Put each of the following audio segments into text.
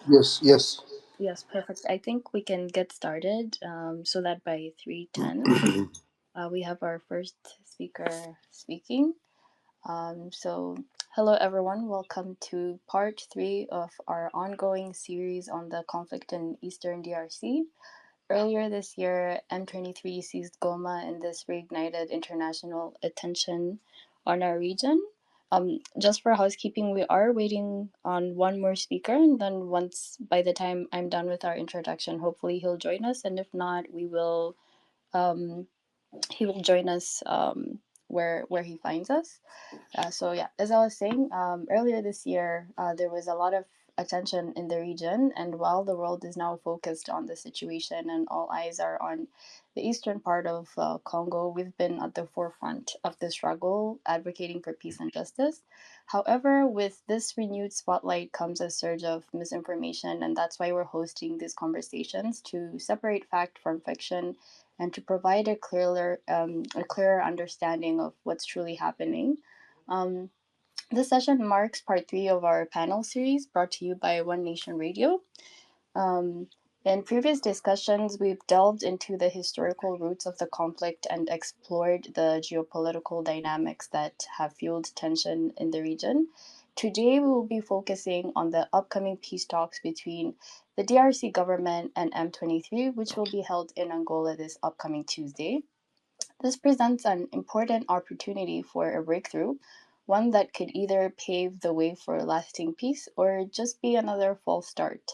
Yes, yes. Yes, perfect. I think we can get started so that by 3:10 we have our first speaker speaking. So, hello everyone, welcome to part 3 of our ongoing series on the conflict in Eastern DRC. Earlier this year, M23 seized Goma, and this reignited international attention on our region. Just for housekeeping, we are waiting on one more speaker, and then by the time I'm done with our introduction, hopefully he'll join us, and if not, um, he will join us where he finds us. So yeah, as I was saying, earlier this year, there was a lot of attention in the region, and while the world is now focused on the situation and all eyes are on the eastern part of Congo, we've been at the forefront of the struggle, advocating for peace and justice. However, with this renewed spotlight comes a surge of misinformation, and that's why we're hosting these conversations to separate fact from fiction and to provide a clearer understanding of what's truly happening. um, this session marks part 3 of our panel series brought to you by One Nation Radio. Um, in previous discussions, we've delved into the historical roots of the conflict and explored the geopolitical dynamics that have fueled tension in the region. Today, we will be focusing on the upcoming peace talks between the DRC government and M23, which will be held in Angola this upcoming Tuesday. This presents an important opportunity for a breakthrough, one that could either pave the way for lasting peace or just be another false start.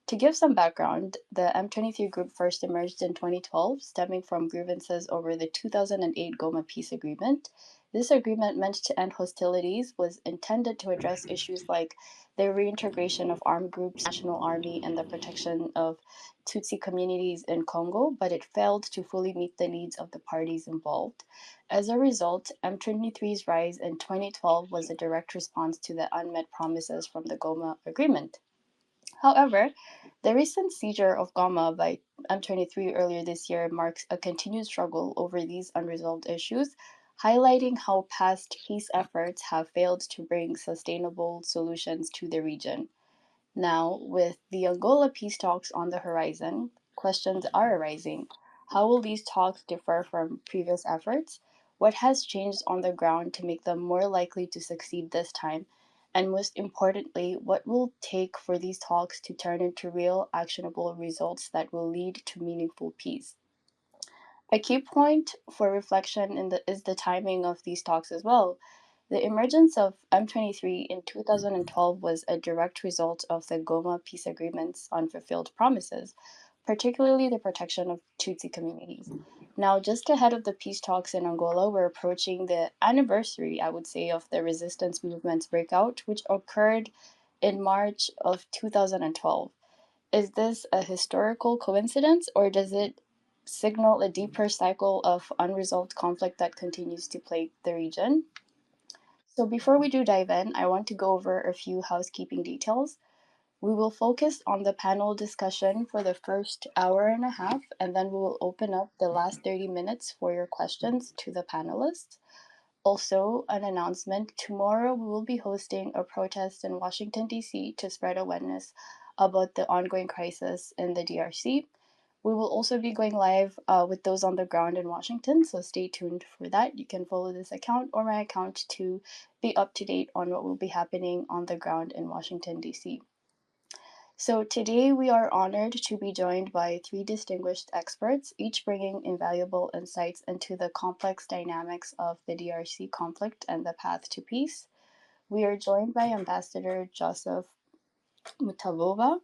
To give some background, the M23 group first emerged in 2012, stemming from grievances over the 2008 Goma peace agreement. This agreement, meant to end hostilities, was intended to address issues like the reintegration of armed groups, national army, and the protection of Tutsi communities in Congo, but it failed to fully meet the needs of the parties involved. As a result, M23's rise in 2012 was a direct response to the unmet promises from the Goma Agreement. However, the recent seizure of Goma by M23 earlier this year marks a continued struggle over these unresolved issues, highlighting how past peace efforts have failed to bring sustainable solutions to the region. Now, with the Angola peace talks on the horizon, questions are arising. How will these talks differ from previous efforts? What has changed on the ground to make them more likely to succeed this time? And most importantly, what will it take for these talks to turn into real, actionable results that will lead to meaningful peace? A key point for reflection is the timing of these talks as well. The emergence of M23 in 2012 was a direct result of the Goma peace agreement's unfulfilled promises, particularly the protection of Tutsi communities. Now, just ahead of the peace talks in Angola, we're approaching the anniversary, I would say, of the resistance movement's breakout, which occurred in March of 2012. Is this a historical coincidence, or does it signal a deeper cycle of unresolved conflict that continues to plague the region? So, before we do dive in, I want to go over a few housekeeping details. We will focus on the panel discussion for the first hour and a half, and then we will open up the last 30 minutes for your questions to the panelists. Also, an announcement: tomorrow we will be hosting a protest in Washington, D.C. to spread awareness about the ongoing crisis in the DRC. We will also be going live with those on the ground in Washington, so stay tuned for that. You can follow this account or my account to be up to date on what will be happening on the ground in Washington, D.C. So today we are honored to be joined by 3 distinguished experts, each bringing invaluable insights into the complex dynamics of the DRC conflict and the path to peace. We are joined by Ambassador Joseph Mutabova,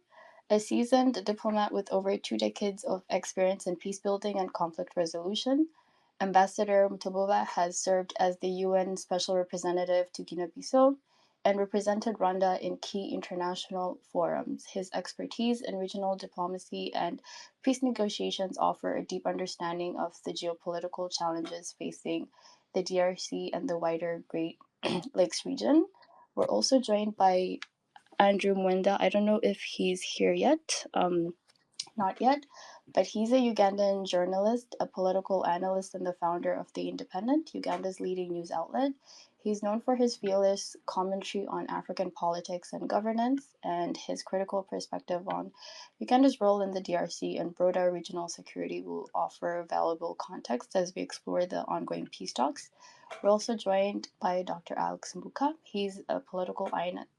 a seasoned diplomat with over 2 decades of experience in peace building and conflict resolution. Ambassador Mutabova has served as the UN Special Representative to Guinea-Bissau and represented Rwanda in key international forums. His expertise in regional diplomacy and peace negotiations offer a deep understanding of the geopolitical challenges facing the DRC and the wider Great Lakes region. We're also joined by Andrew Mwenda. I don't know if he's here yet. Not yet, but he's a Ugandan journalist, a political analyst, and the founder of The Independent, Uganda's leading news outlet. He's known for his fearless commentary on African politics and governance, and his critical perspective on Uganda's role in the DRC and broader regional security will offer valuable context as we explore the ongoing peace talks. We're also joined by Dr. Alex Mbuka. He's a political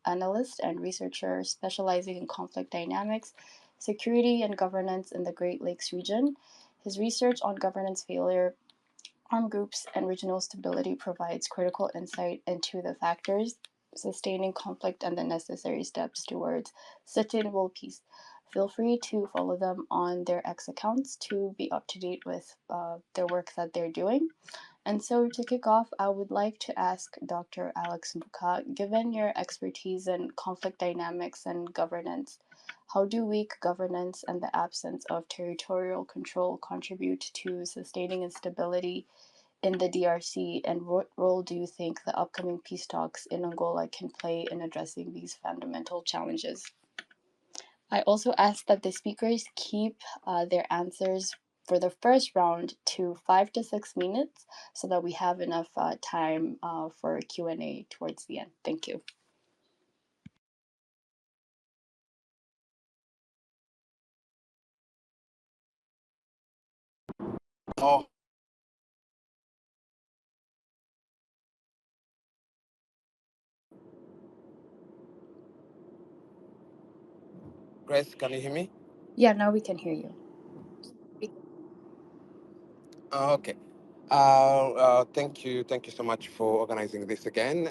analyst and researcher specializing in conflict dynamics, security, and governance in the Great Lakes region. His research on governance failure, armed groups, and regional stability provides critical insight into the factors sustaining conflict and the necessary steps towards sustainable peace. Feel free to follow them on their X accounts to be up to date with their work that they're doing. And so, to kick off, I would like to ask Dr. Alex Buka, given your expertise in conflict dynamics and governance, how do weak governance and the absence of territorial control contribute to sustaining instability in the DRC? And what role do you think the upcoming peace talks in Angola can play in addressing these fundamental challenges? I also ask that the speakers keep their answers for the first round to 5 to 6 minutes so that we have enough time for Q&A towards the end. Thank you. Oh, Grace, can you hear me? Yeah, now we can hear you. Okay. Thank you so much for organizing this again.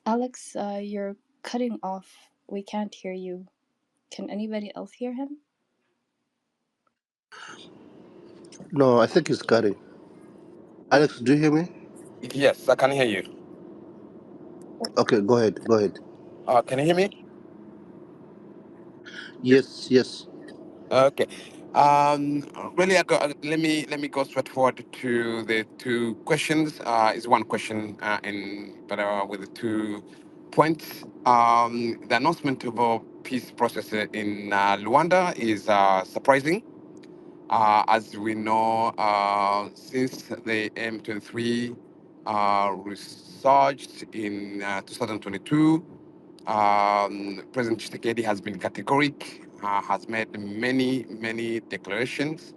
Alex, you're cutting off. We can't hear you. Can anybody else hear him? No, I think it's cutting. Alex, do you hear me? Yes, I can hear you. Okay, go ahead. Go ahead. Can you hear me? Yes, yes. Okay. Really, let me go straight forward to the two questions. Is one question but with the 2 points. The announcement of a peace process in Rwanda is surprising. As we know, since the M23 resurged in 2022, President Tshisekedi has been categoric, has made many declarations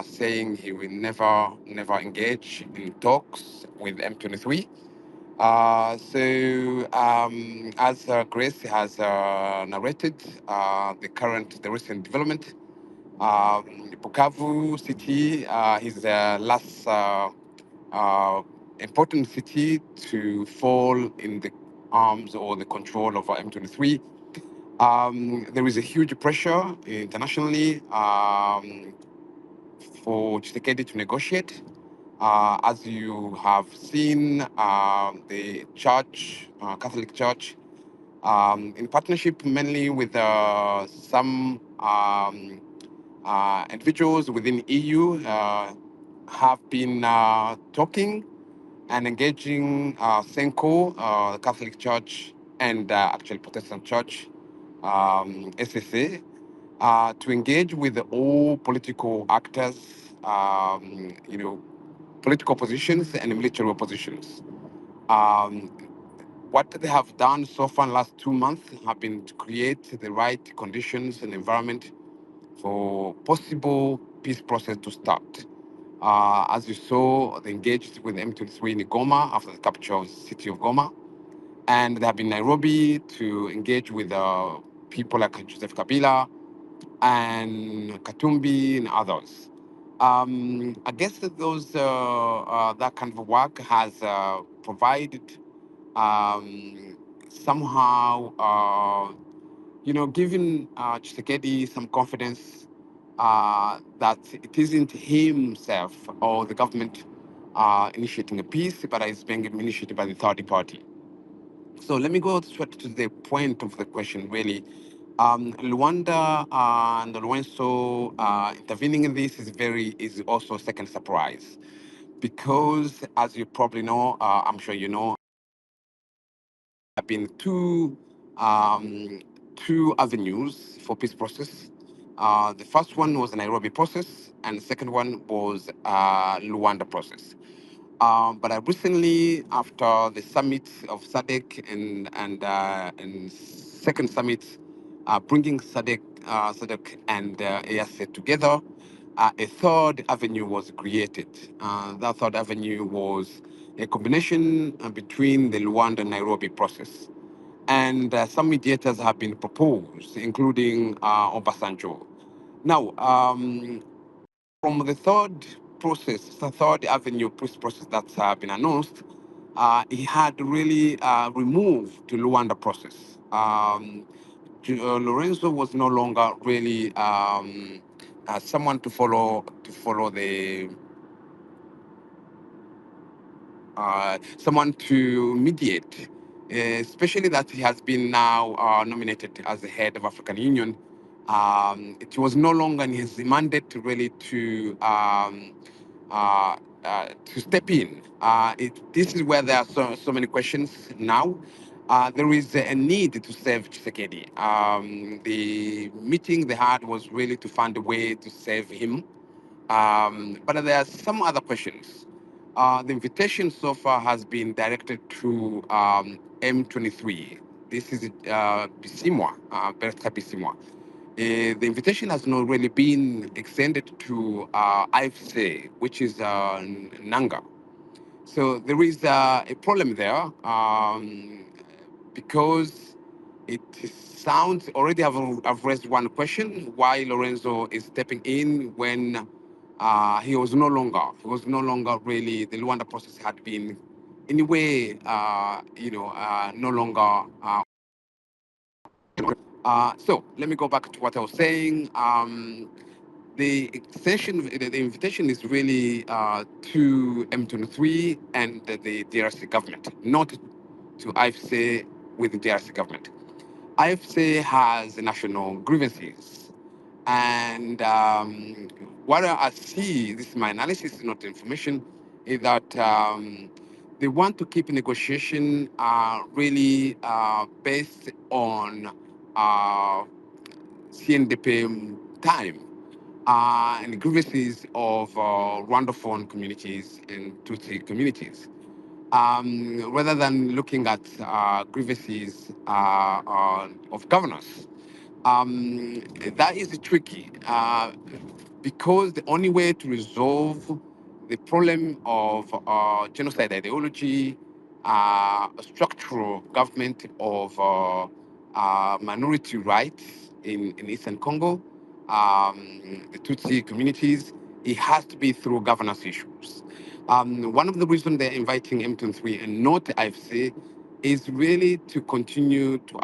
saying he will never engage in talks with M23. As Grace has narrated, the recent development, Bukavu city is the last uh, important city to fall in the arms or the control of M23. There is a huge pressure internationally for Tshisekedi to negotiate. As you have seen, the church, Catholic Church, in partnership mainly with some individuals within EU, have been talking and engaging Senko, the Catholic Church, and actually Protestant Church, SSA, to engage with all political actors, political oppositions and military oppositions. Um, what they have done so far in the last 2 months have been to create the right conditions and environment for possible peace process to start. As you saw, they engaged with M23 in Goma after the capture of the city of Goma. And they have been in Nairobi to engage with people like Joseph Kabila and Katumbi and others. I guess that that kind of work has provided somehow giving Tshisekedi some confidence that it isn't himself or the government initiating a peace, but it's being initiated by the third party. So let me go straight to the point of the question, really. Luanda and Luenso intervening in this is also a second surprise, because as you probably know, I'm sure you know, have been two avenues for peace process. The first one was the Nairobi process, and the second one was Luanda process. But I recently, after the summit of SADC and second summit, bringing SADC and EAC together, a third avenue was created. That third avenue was a combination between the Luanda and Nairobi process. And some mediators have been proposed, including Obasanjo. Now, from the third process, the third avenue process that's been announced, he had really removed the Luanda process. Lorenzo was no longer really someone to follow the someone to mediate, especially that he has been now nominated as the head of African Union. It was no longer in his mandate to really to step in. This is where there are so many questions now. There is a need to save Tshisekedi. The meeting they had was really to find a way to save him, but there are some other questions. The invitation so far has been directed to M23. This is Bisimwa, Bertrand Bisimwa. The invitation has not really been extended to IFC, which is Nanga. So there is a problem there, because it sounds already I've raised one question why Lorenzo is stepping in when he was no longer really, the Luanda process had been in a way no longer so let me go back to what I was saying. The invitation is really to M23 and the DRC government, not to IFC with the DRC government. IFC has national grievances. And what I see, this is my analysis, not information, is that they want to keep negotiation really based on CNDP time and grievances of Rwandophone communities and Tutsi communities, rather than looking at grievances of governance. That is tricky because the only way to resolve the problem of genocide ideology, structural government of minority rights in Eastern Congo, the Tutsi communities, it has to be through governance issues. One of the reasons they're inviting M23 and not the IFC is really to continue to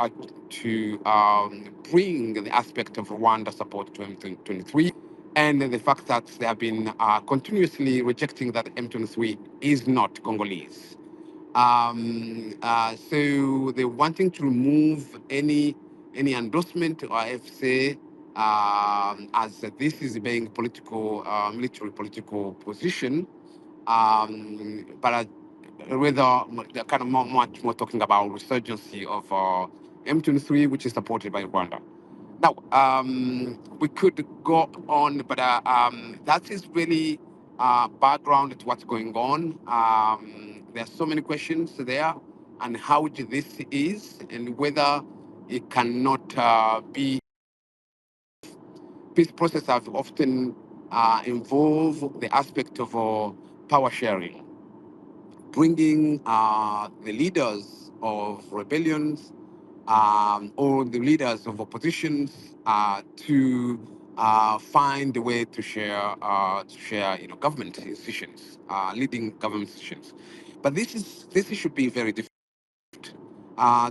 bring the aspect of Rwanda support to M23, and the fact that they have been continuously rejecting that M23 is not Congolese. So they're wanting to remove any endorsement or IFC, as this is being political, military political position, but rather they're kind of much more talking about resurgency of M23, which is supported by Rwanda. Now, we could go on, but that is really background to what's going on. There are so many questions there, and how this is, and whether it cannot be. Peace process have often involved the aspect of power sharing, bringing the leaders of rebellions or the leaders of oppositions to find a way to share government institutions, leading government institutions. But this should be very different.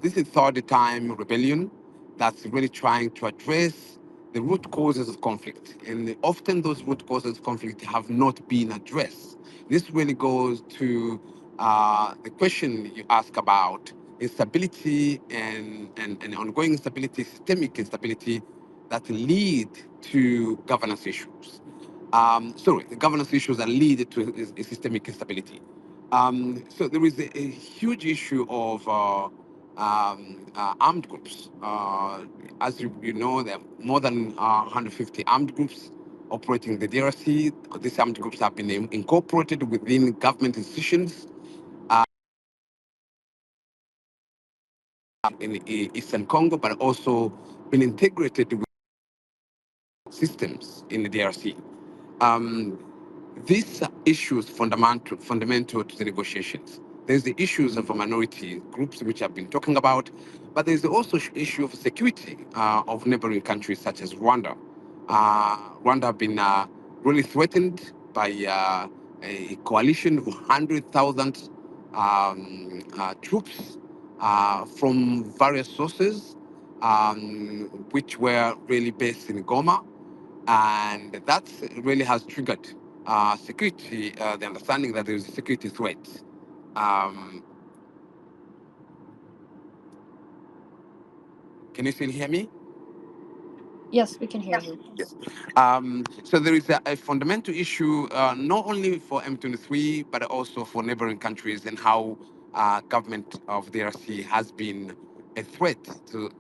This is third time rebellion that's really trying to address the root causes of conflict. And often those root causes of conflict have not been addressed. This really goes to the question you ask about instability and ongoing instability, systemic instability that lead to governance issues. Sorry, the governance issues that lead to systemic instability. So there is a huge issue of armed groups. As you know, there are more than 150 armed groups operating in the DRC. These armed groups have been incorporated within government institutions in Eastern Congo, but also been integrated with systems in the DRC. Um, these are issues fundamental to the negotiations. There's the issues of minority groups, which I've been talking about, but there's also issue of security of neighboring countries such as Rwanda. Rwanda have been really threatened by a coalition of 100,000 troops from various sources, which were really based in Goma, and that really has triggered security, the understanding that there is a security threat. Um, can you still hear me? Yes, we can hear you. Yes. So there is a fundamental issue, not only for M23, but also for neighboring countries, and how government of the DRC has been a threat to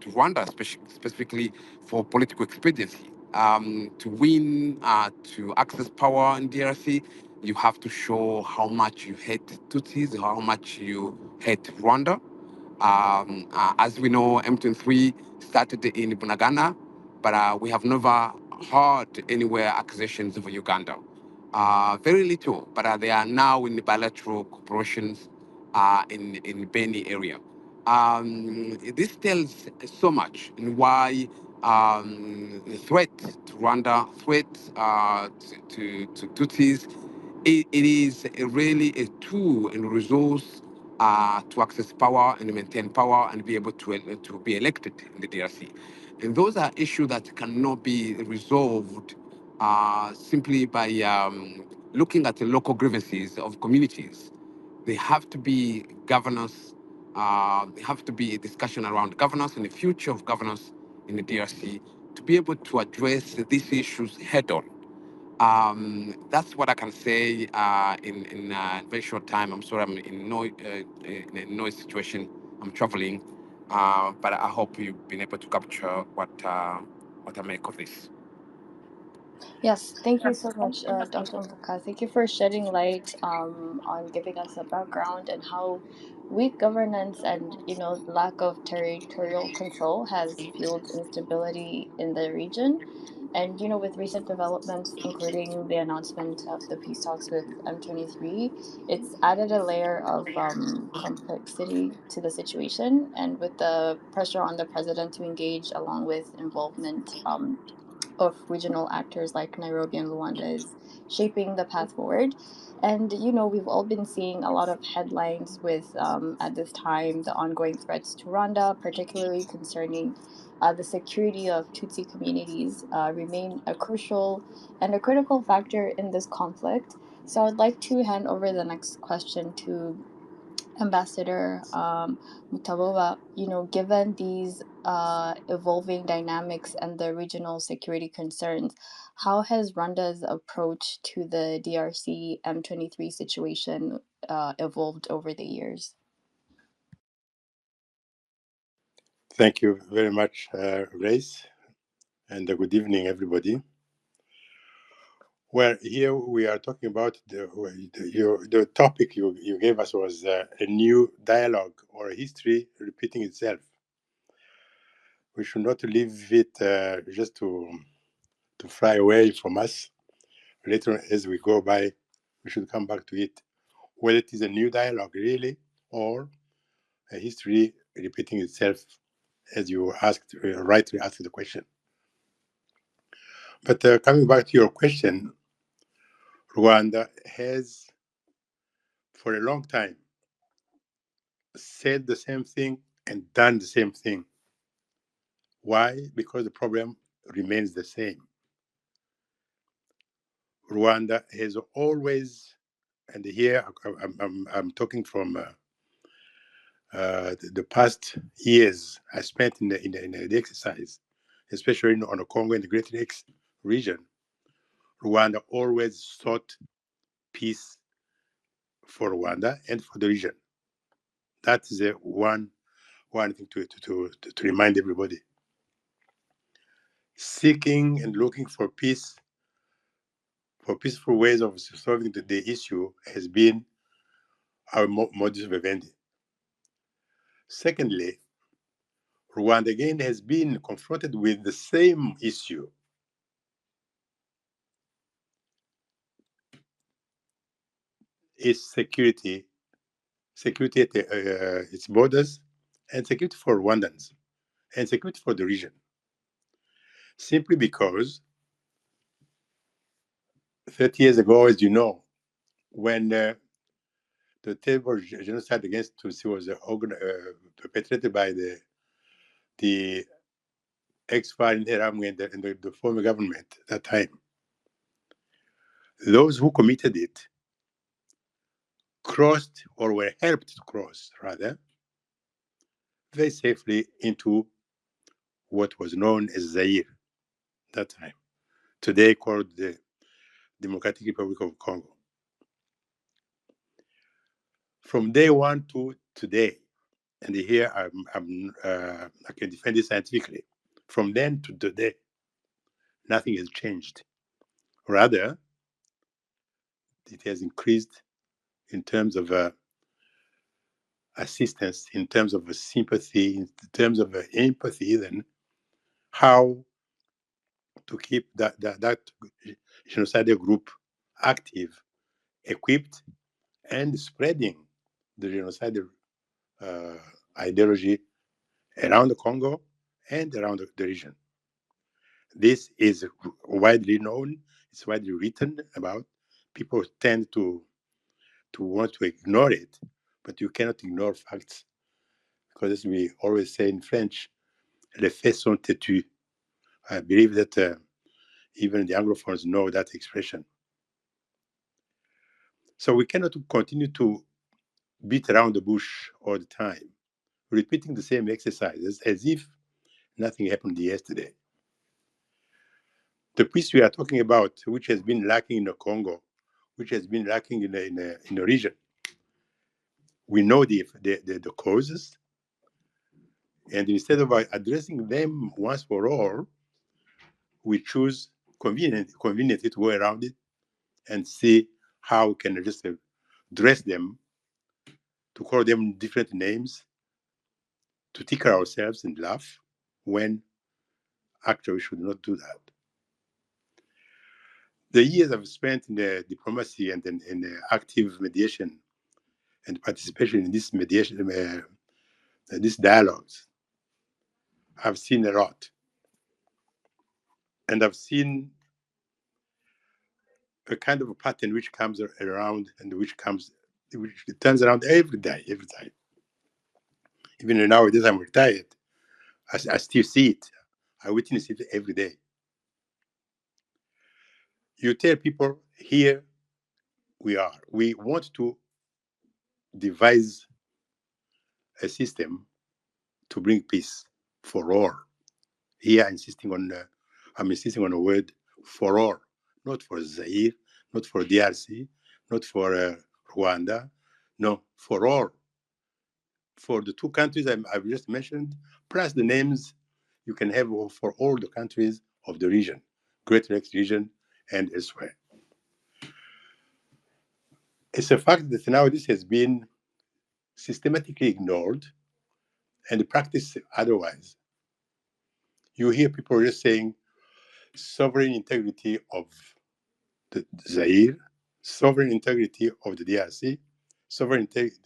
Rwanda, specifically for political expediency. To win, to access power in DRC, you have to show how much you hate Tutsis, how much you hate Rwanda. As we know, M23 started in Bunagana, but we have never heard anywhere accusations of Uganda. Very little, but they are now in the bilateral cooperations in Beni area. This tells so much and why the threat to Rwanda, threat to Tutsis, it is really a tool and resource to access power and maintain power and be able to be elected in the DRC. And those are issues that cannot be resolved simply by looking at the local grievances of communities. They have to be governance, there have to be a discussion around governance and the future of governance in the DRC to be able to address these issues head on. That's what I can say in a very short time. I'm sorry, I'm in a noise situation. I'm traveling, but I hope you've been able to capture what I make of this. Yes, thank you so much, Dr. Mbuka. Thank you for shedding light on giving us a background and how weak governance and lack of territorial control has fueled instability in the region. And with recent developments, including the announcement of the peace talks with M23, it's added a layer of complexity to the situation. And with the pressure on the president to engage, along with involvement of regional actors like Nairobi and Luanda, is shaping the path forward. And we've all been seeing a lot of headlines with at this time the ongoing threats to Rwanda, particularly concerning the security of Tutsi communities, remain a crucial and a critical factor in this conflict. So I'd like to hand over the next question to Ambassador Mutabova. Given these evolving dynamics and the regional security concerns, how has Rwanda's approach to the DRC M23 situation evolved over the years? Thank you very much, Grace, and good evening, everybody. Well, here we are talking about the topic you gave us was a new dialogue or a history repeating itself. We should not leave it just to fly away from us. Later, as we go by, we should come back to it. Whether it is a new dialogue, really, or a history repeating itself, as you asked, rightly asked the question. But coming back to your question, Rwanda has, for a long time, said the same thing and done the same thing. Why? Because the problem remains the same. Rwanda has always, and here I'm talking from the past years I spent in the exercise, especially on the Congo and the Great Lakes region. Rwanda always sought peace for Rwanda and for the region. That is one one thing to remind everybody. Seeking and looking for peace, for peaceful ways of solving the issue has been our modus vivendi. Secondly, Rwanda again has been confronted with the same issue. Its security at its borders, and security for Rwandans, and security for the region. Simply because 30 years ago, as you know, when the terrible genocide against Tutsi was perpetrated by the ex-FAR in Interahamwe and the former government at that time, those who committed it crossed, or were helped to cross, rather, very safely into what was known as Zaire that time, today called the Democratic Republic of Congo. From day one to today, and here I can defend it scientifically, from then to today, nothing has changed. Rather, it has increased in terms of assistance, in terms of sympathy, in terms of empathy, even how to keep that genocidal group active, equipped, and spreading the genocidal ideology around the Congo and around the region. This is widely known, it's widely written about. People tend to want to ignore it, but you cannot ignore facts. Because as we always say in French, les faits sont têtus. I believe that even the Anglophones know that expression. So we cannot continue to beat around the bush all the time, repeating the same exercises as if nothing happened yesterday. The peace we are talking about, which has been lacking in the Congo, which has been lacking in the region, we know the causes, and instead of addressing them once for all, we choose conveniently to go around it and see how we can just dress them, to call them different names, to tickle ourselves and laugh, when actually we should not do that. The years I've spent in the diplomacy and in the active mediation and participation in this mediation, these dialogues, I've seen a lot. And I've seen a kind of a pattern which comes around and which turns around every day, every time. Even nowadays I'm retired, I still see it. I witness it every day. You tell people, here we are. We want to devise a system to bring peace for all. Here I'm insisting on a word, for all, not for Zaire, not for DRC, not for Rwanda, no, for all. For the two countries I've just mentioned, plus the names you can have for all the countries of the region, Greater Lakes region and elsewhere. It's a fact that now this has been systematically ignored and practiced otherwise. You hear people just saying sovereign integrity of the Zaire, sovereign integrity of the DRC, sovereign integrity,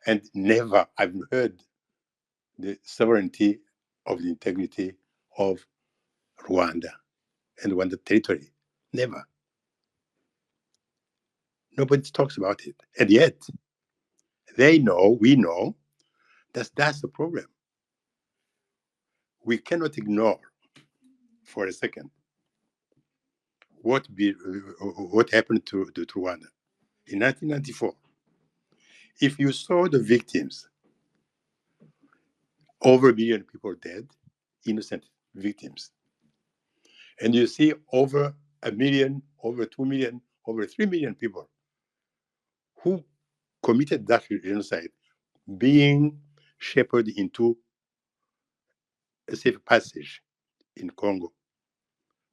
and never I've heard the sovereignty of the integrity of Rwanda and Rwanda territory. Never. Nobody talks about it. And yet, they know, we know, that's the problem. We cannot ignore for a second what happened to Rwanda in 1994. If you saw the victims, over a million people dead, innocent victims, and you see over a million, over 2 million, over 3 million people who committed that genocide being shepherded into a safe passage in Congo.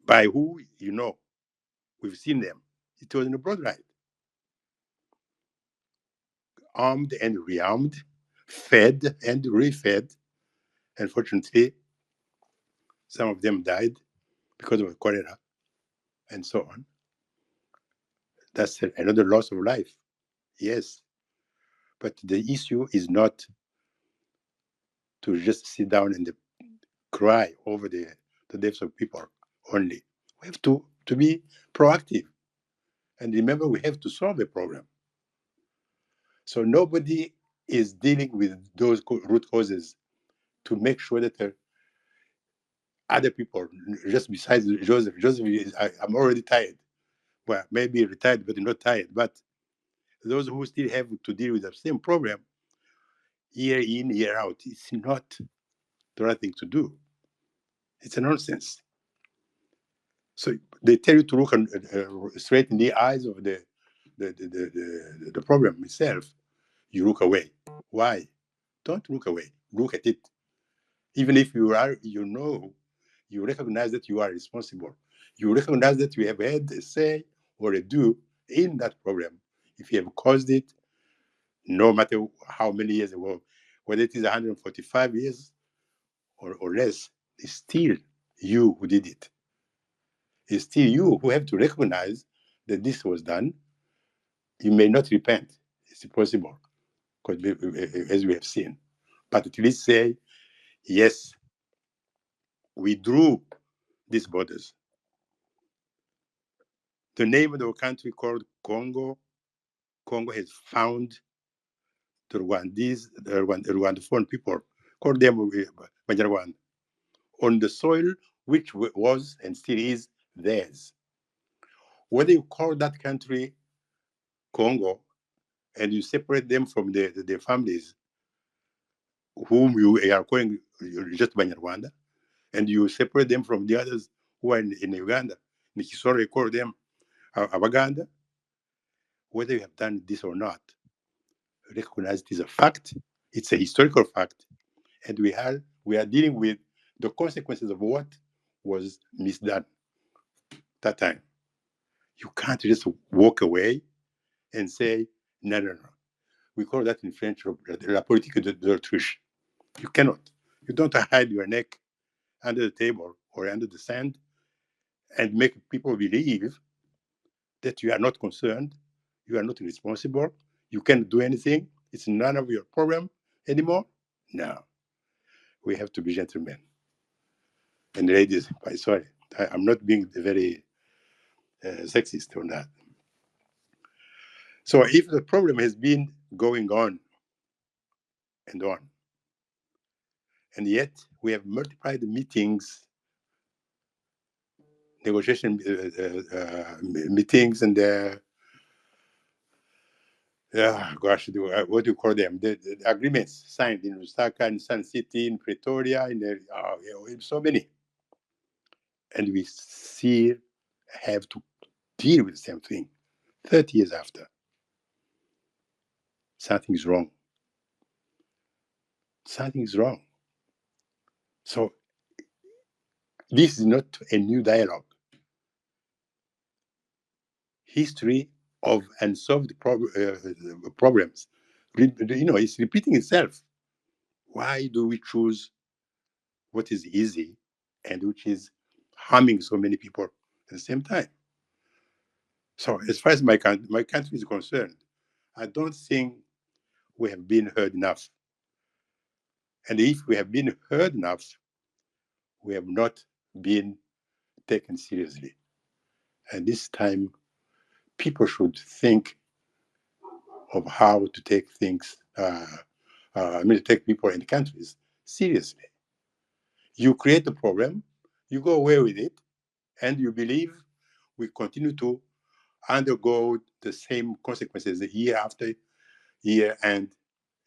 By who? You know, we've seen them. It was in a broad right. Armed and rearmed, fed and refed. Unfortunately, some of them died because of cholera and so on. That's another loss of life. Yes. But the issue is not to just sit down and cry over the deaths of people only. We have to be proactive. And remember, we have to solve the problem. So nobody is dealing with those root causes to make sure that other people, just besides Joseph, I'm already tired. Well, maybe retired, but not tired. But those who still have to deal with the same problem, year in, year out, it's not the right thing to do. It's a nonsense. So they tell you to look straight in the eyes of the problem itself. You look away. Why? Don't look away. Look at it. Even if you recognize that you are responsible. You recognize that you have had a say or a do in that problem. If you have caused it, no matter how many years ago, whether it is 145 years or less, it's still you who did it. It's still you who have to recognize that this was done. You may not repent. It's possible, because as we have seen. But at least say, yes, we drew these borders. The name of the country called Congo. Congo has found the Rwandan people, called them Banyarwanda, on the soil which was and still is theirs. Whether you call that country Congo and you separate them from their families, whom you are calling just Banyarwanda, and you separate them from the others who are in Uganda, and you sorry call them Abaganda, whether you have done this or not, recognize it is a fact. It's a historical fact, and we are dealing with the consequences of what was misdone that time. You can't just walk away and say, no. We call that in French la politique de l'autruche. You cannot. You don't hide your neck under the table or under the sand and make people believe that you are not concerned, you are not responsible, you can't do anything, it's none of your problem anymore. No. We have to be gentlemen. And ladies, sorry, I'm not being very sexist on that. So if the problem has been going on and on, and yet we have multiplied the meetings, negotiation meetings, and what do you call them? The agreements signed in Lusaka, in Sun City, in Pretoria, in so many. And we still have to deal with the same thing 30 years after. Something is wrong. Something is wrong. So this is not a new dialogue. History of unsolved problems, it's repeating itself. Why do we choose what is easy and which is harming so many people at the same time? So as far as my country is concerned, I don't think we have been heard enough. And if we have been heard enough, we have not been taken seriously. And this time, people should think of how to take things, take people and countries seriously. You create a problem, you go away with it, and you believe we continue to undergo the same consequences year after year, and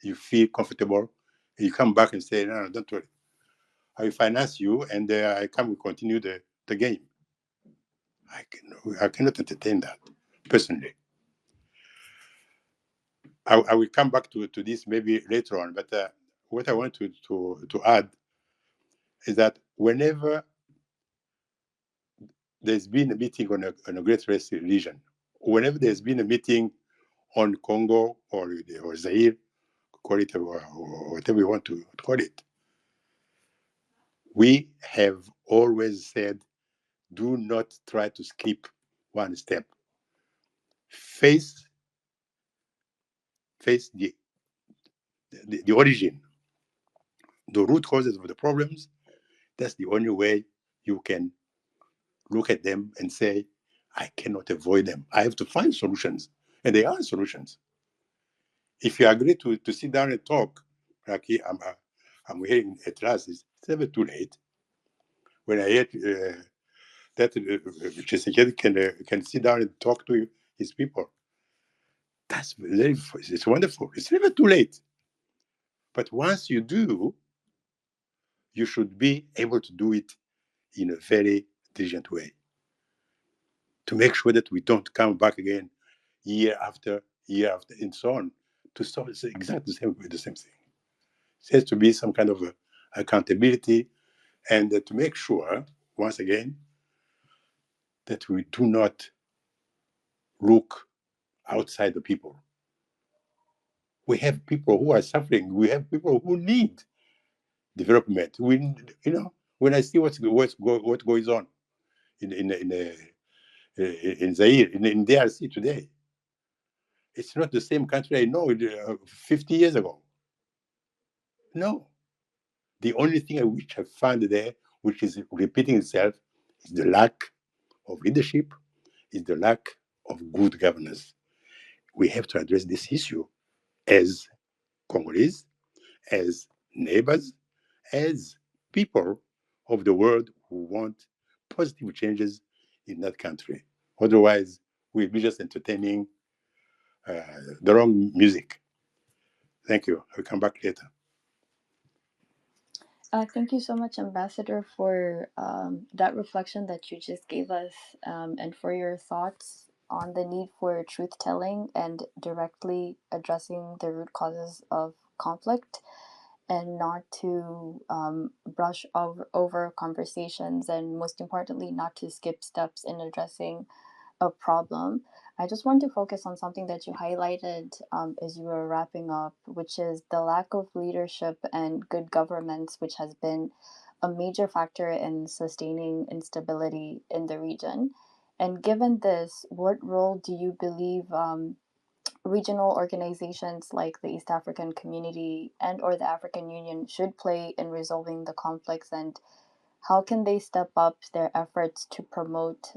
you feel comfortable. You come back and say, no, don't worry. I finance you, and I come, we continue the game. I cannot entertain that, personally. I will come back to this maybe later on, but what I want to add is that whenever there's been a meeting on a Great West region, whenever there's been a meeting on Congo or Zaire, call it or whatever you want to call it, we have always said, do not try to skip one step. Face the origin, the root causes of the problems. That's the only way you can look at them and say, I cannot avoid them. I have to find solutions. And there are solutions. If you agree to sit down and talk, like I'm hearing at last, it's never too late. When I hear that Tshisekedi can sit down and talk to his people, it's wonderful. It's never too late. But once you do, you should be able to do it in a very diligent way to make sure that we don't come back again year after year after and so on to solve exactly the same thing. It has to be some kind of accountability and to make sure, once again, that we do not look outside the people. We have people who are suffering. We have people who need development. When I see what goes on in Zaire, in DRC today, it's not the same country I know 50 years ago. No. The only thing which I found there, which is repeating itself, is the lack of leadership, is the lack of good governance. We have to address this issue as Congolese, as neighbors, as people of the world who want positive changes in that country. Otherwise, we'll be just entertaining the wrong music. Thank you. I'll come back later. Thank you so much, Ambassador, for that reflection that you just gave us, and for your thoughts on the need for truth telling and directly addressing the root causes of conflict, and not to brush over conversations, and most importantly, not to skip steps in addressing a problem. I just want to focus on something that you highlighted as you were wrapping up, which is the lack of leadership and good governance, which has been a major factor in sustaining instability in the region. And given this, what role do you believe regional organizations like the East African Community and or the African Union should play in resolving the conflicts, and how can they step up their efforts to promote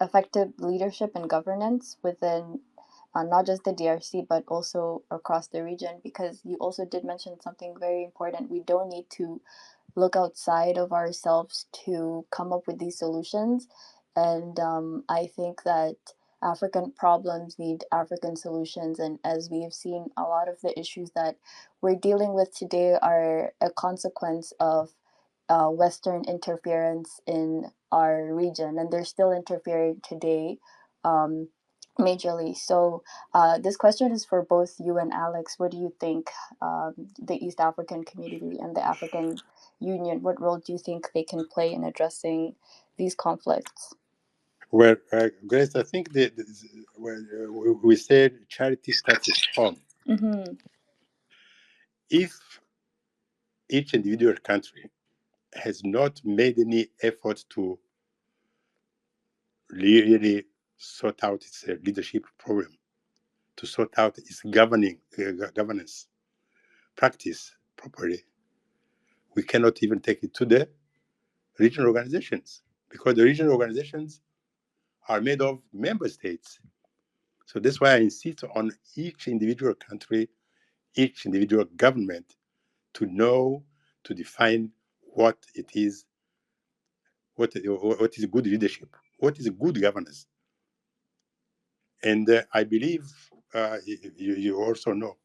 effective leadership and governance within not just the DRC, but also across the region? Because you also did mention something very important. We don't need to look outside of ourselves to come up with these solutions. And I think that African problems need African solutions. And as we have seen, a lot of the issues that we're dealing with today are a consequence of Western interference in our region, and they're still interfering today majorly. So, this question is for both you and Alex. What do you think the East African Community and the African Union, what role do you think they can play in addressing these conflicts? Well, Grace, I think we said charity starts at home. Mm-hmm. If each individual country has not made any effort to really sort out its leadership problem, to sort out its governance practice properly, we cannot even take it to the regional organizations, because the regional organizations are made of member states. So that's why I insist on each individual country, each individual government to know, to define what it is, what is good leadership, what is good governance. And I believe you also know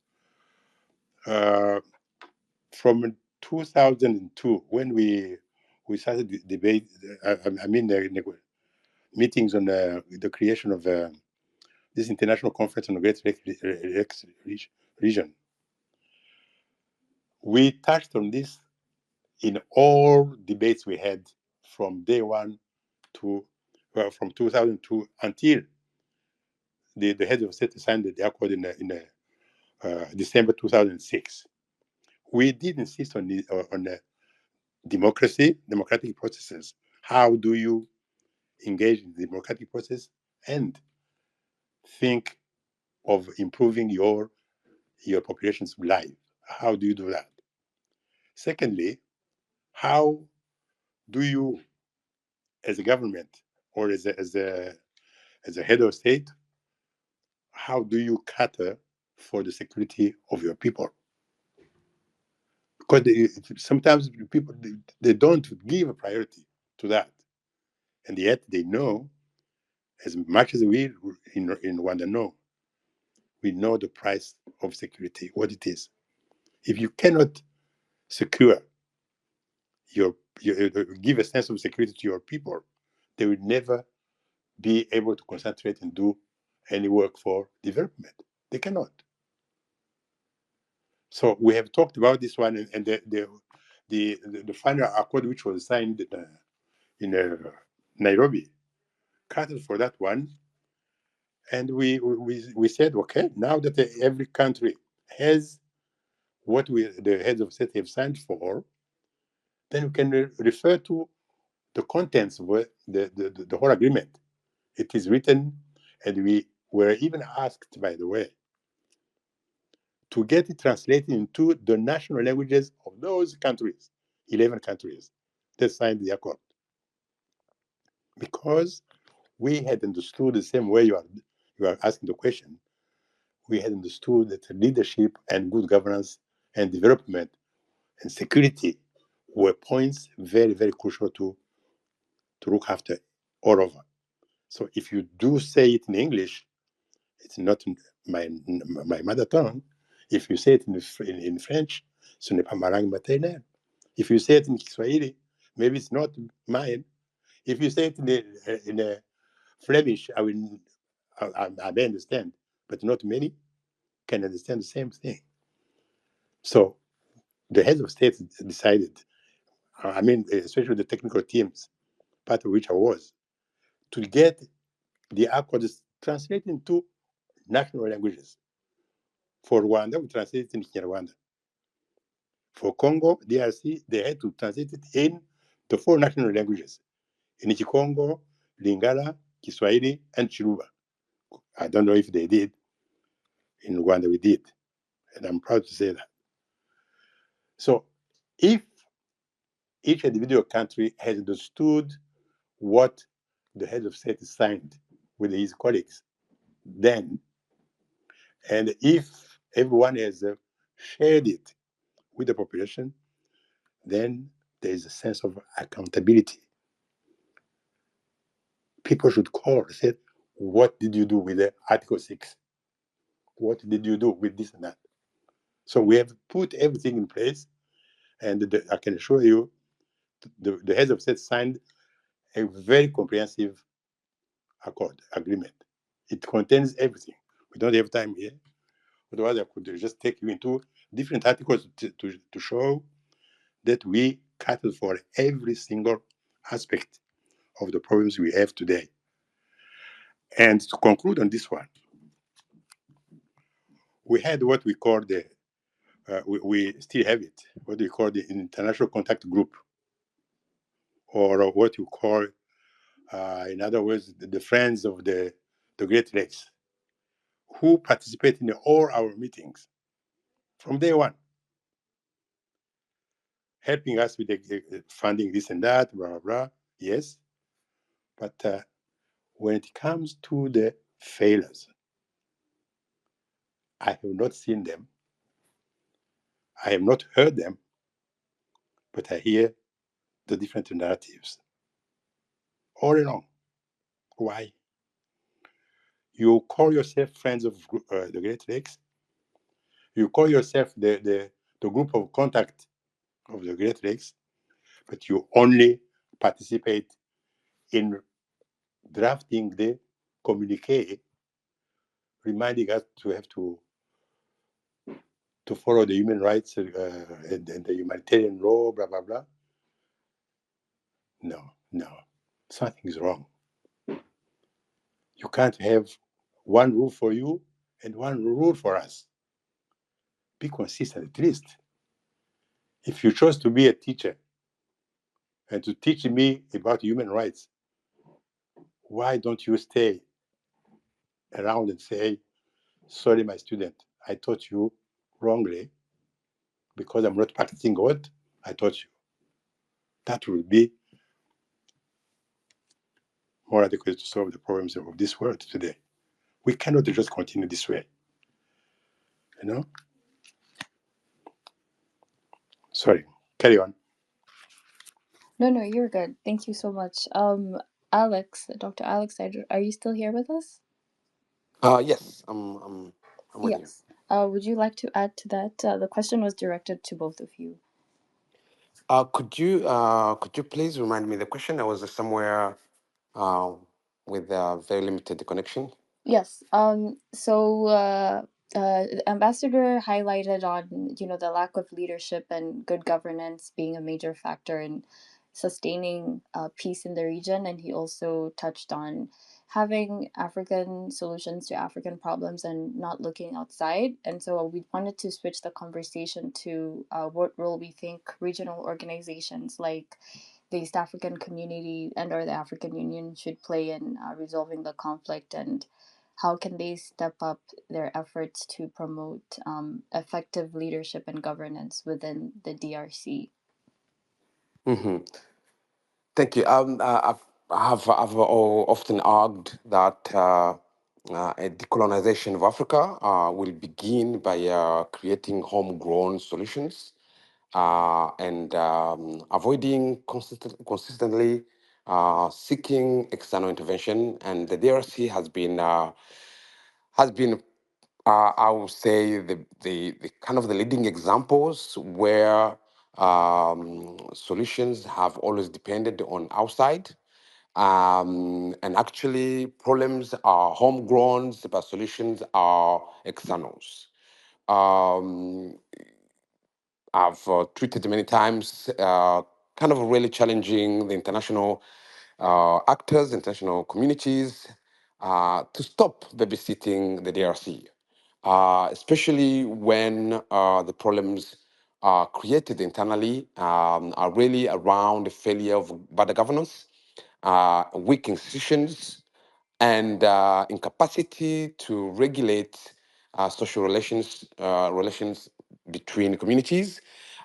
from 2002 when we started the debate, the meetings on the creation of this international conference on the Great Lakes region. We touched on this in all debates we had from day one to from 2002 until the heads of state signed the accord in December 2006. We did insist on democratic processes. How do you engage in the democratic process and think of improving your population's life? How do you do that? Secondly, how do you, as a government or as a head of state, how do you cater for the security of your people? Because sometimes people they don't give a priority to that, and yet they know as much as we in Rwanda know. We know the price of security, what it is. If you cannot secure your give a sense of security to your people, they will never be able to concentrate and do any work for development. They cannot. So we have talked about this one, and the final accord which was signed in Nairobi catered for that one, and we said, okay, now that every country has what the heads of state have signed for, then we can refer to the contents of the whole agreement. It is written, and we were even asked, by the way, to get it translated into the national languages of those countries, 11 countries that signed the accord. Because we had understood the same way you are asking the question, we had understood that leadership and good governance and development and security were points very, very crucial to look after all over. So if you do say it in English, it's not my mother tongue. If you say it in French, ce n'est pas ma langue maternelle. If you say it in Kiswahili, maybe it's not mine. If you say it in a Flemish, I may understand, but not many can understand the same thing. So the heads of state decided, I mean, especially the technical teams, part of which I was, to get the accords translated into national languages. For Rwanda, we translated in Kinyarwanda. For Congo, DRC, they had to translate it in the 4 national languages: in Kikongo, Lingala, Kiswahili, and Chiluba. I don't know if they did. In Rwanda, we did. And I'm proud to say that. So if each individual country has understood what the head of state signed with his colleagues, then, and if everyone has shared it with the population, then there is a sense of accountability. People should call and say, what did you do with the Article 6? What did you do with this and that? So we have put everything in place, and I can assure you, the heads of state signed a very comprehensive agreement. It contains everything. We don't have time here. Otherwise, I could just take you into different articles to show that we cater for every single aspect of the problems we have today. And to conclude on this one, we had what we call we still have it, what we call the International Contact Group, or what you call, in other words, the Friends of the Great Lakes, who participate in all our meetings from day one, helping us with the funding this and that, blah, blah, blah. Yes. But when it comes to the failures, I have not seen them. I have not heard them, but I hear the different narratives all along. Why? You call yourself Friends of the Great Lakes. You call yourself the group of contact of the Great Lakes, but you only participate in drafting the communique, reminding us to have to to follow the human rights and the humanitarian law, blah, blah, blah. No, no, something is wrong. You can't have one rule for you and one rule for us. Be consistent at least. If you chose to be a teacher and to teach me about human rights, why don't you stay around and say, sorry, my student, I taught you wrongly because I'm not practicing what I taught you. That will be more adequate to solve the problems of this world today. We cannot just continue this way, you know? Sorry, carry on. No, no, you're good. Thank you so much. Alex, Dr. Alex, are you still here with us? Yes, I'm with you. Yes. Would you like to add to that? The question was directed to both of you. Could you please remind me the question? I was somewhere uh, with very limited connection. Yes. The ambassador highlighted on, the lack of leadership and good governance being a major factor in sustaining peace in the region, and he also touched on having African solutions to African problems and not looking outside. And so we wanted to switch the conversation to what role we think regional organizations like the East African community and or the African Union should play in resolving the conflict, and how can they step up their efforts to promote effective leadership and governance within the DRC? Hmm. Thank you. I've often argued that a decolonization of Africa will begin by creating homegrown solutions and avoiding consistently seeking external intervention. And the DRC has been I would say the kind of the leading examples where solutions have always depended on outside. And actually, problems are homegrown, but solutions are externals. Um, I've tweeted many times, kind of really challenging the international actors, international communities, to stop babysitting the DRC, especially when the problems created internally are really around the failure of better governance, weak institutions, and incapacity to regulate social relations between communities.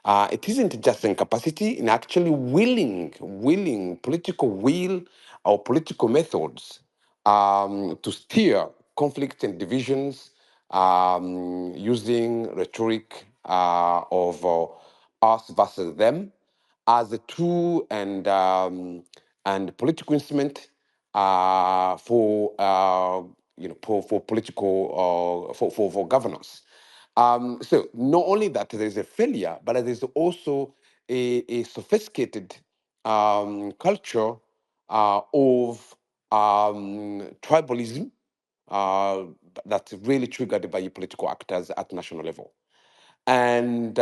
It isn't just incapacity, in actually willing political will or political methods to steer conflict and divisions using rhetoric of us versus them as a tool and political instrument for political for governance. So not only that there is a failure, but there is also a sophisticated culture of tribalism uh, that's really triggered by political actors at national level. And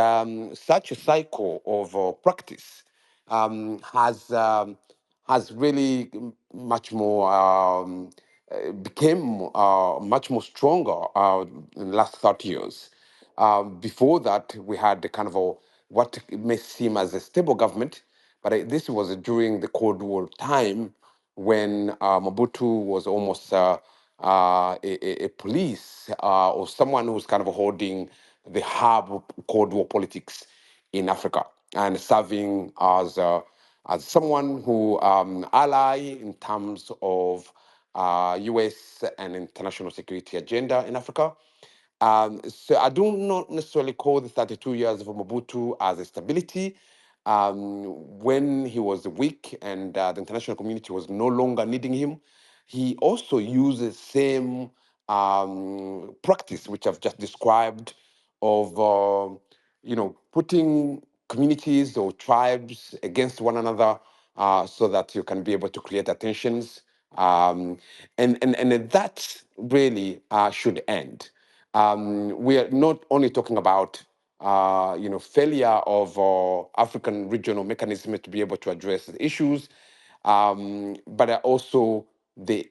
such a cycle of practice has really much more became much more stronger in the last 30 years. Before that, we had the kind of what may seem as a stable government, but this was during the Cold War time when Mobutu was almost a police or someone who's kind of holding the hub of Cold War politics in Africa and serving as someone who ally in terms of U.S. and international security agenda in Africa. So I do not necessarily call the 32 years of Mobutu as a stability. When he was weak and the international community was no longer needing him, he also used the same practice which I've just described of putting communities or tribes against one another so that you can be able to create attentions. And that really should end. We are not only talking about failure of African regional mechanisms to be able to address the issues, but also the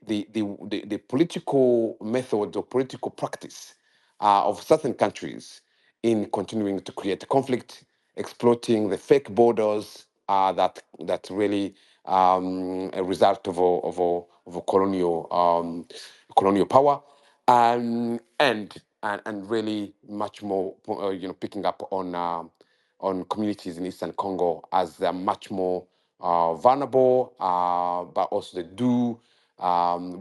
political methods or political practice of certain countries in continuing to create conflict, exploiting the fake borders that really a result of a colonial power, and really much more picking up on communities in Eastern Congo as they're much more vulnerable, but also they do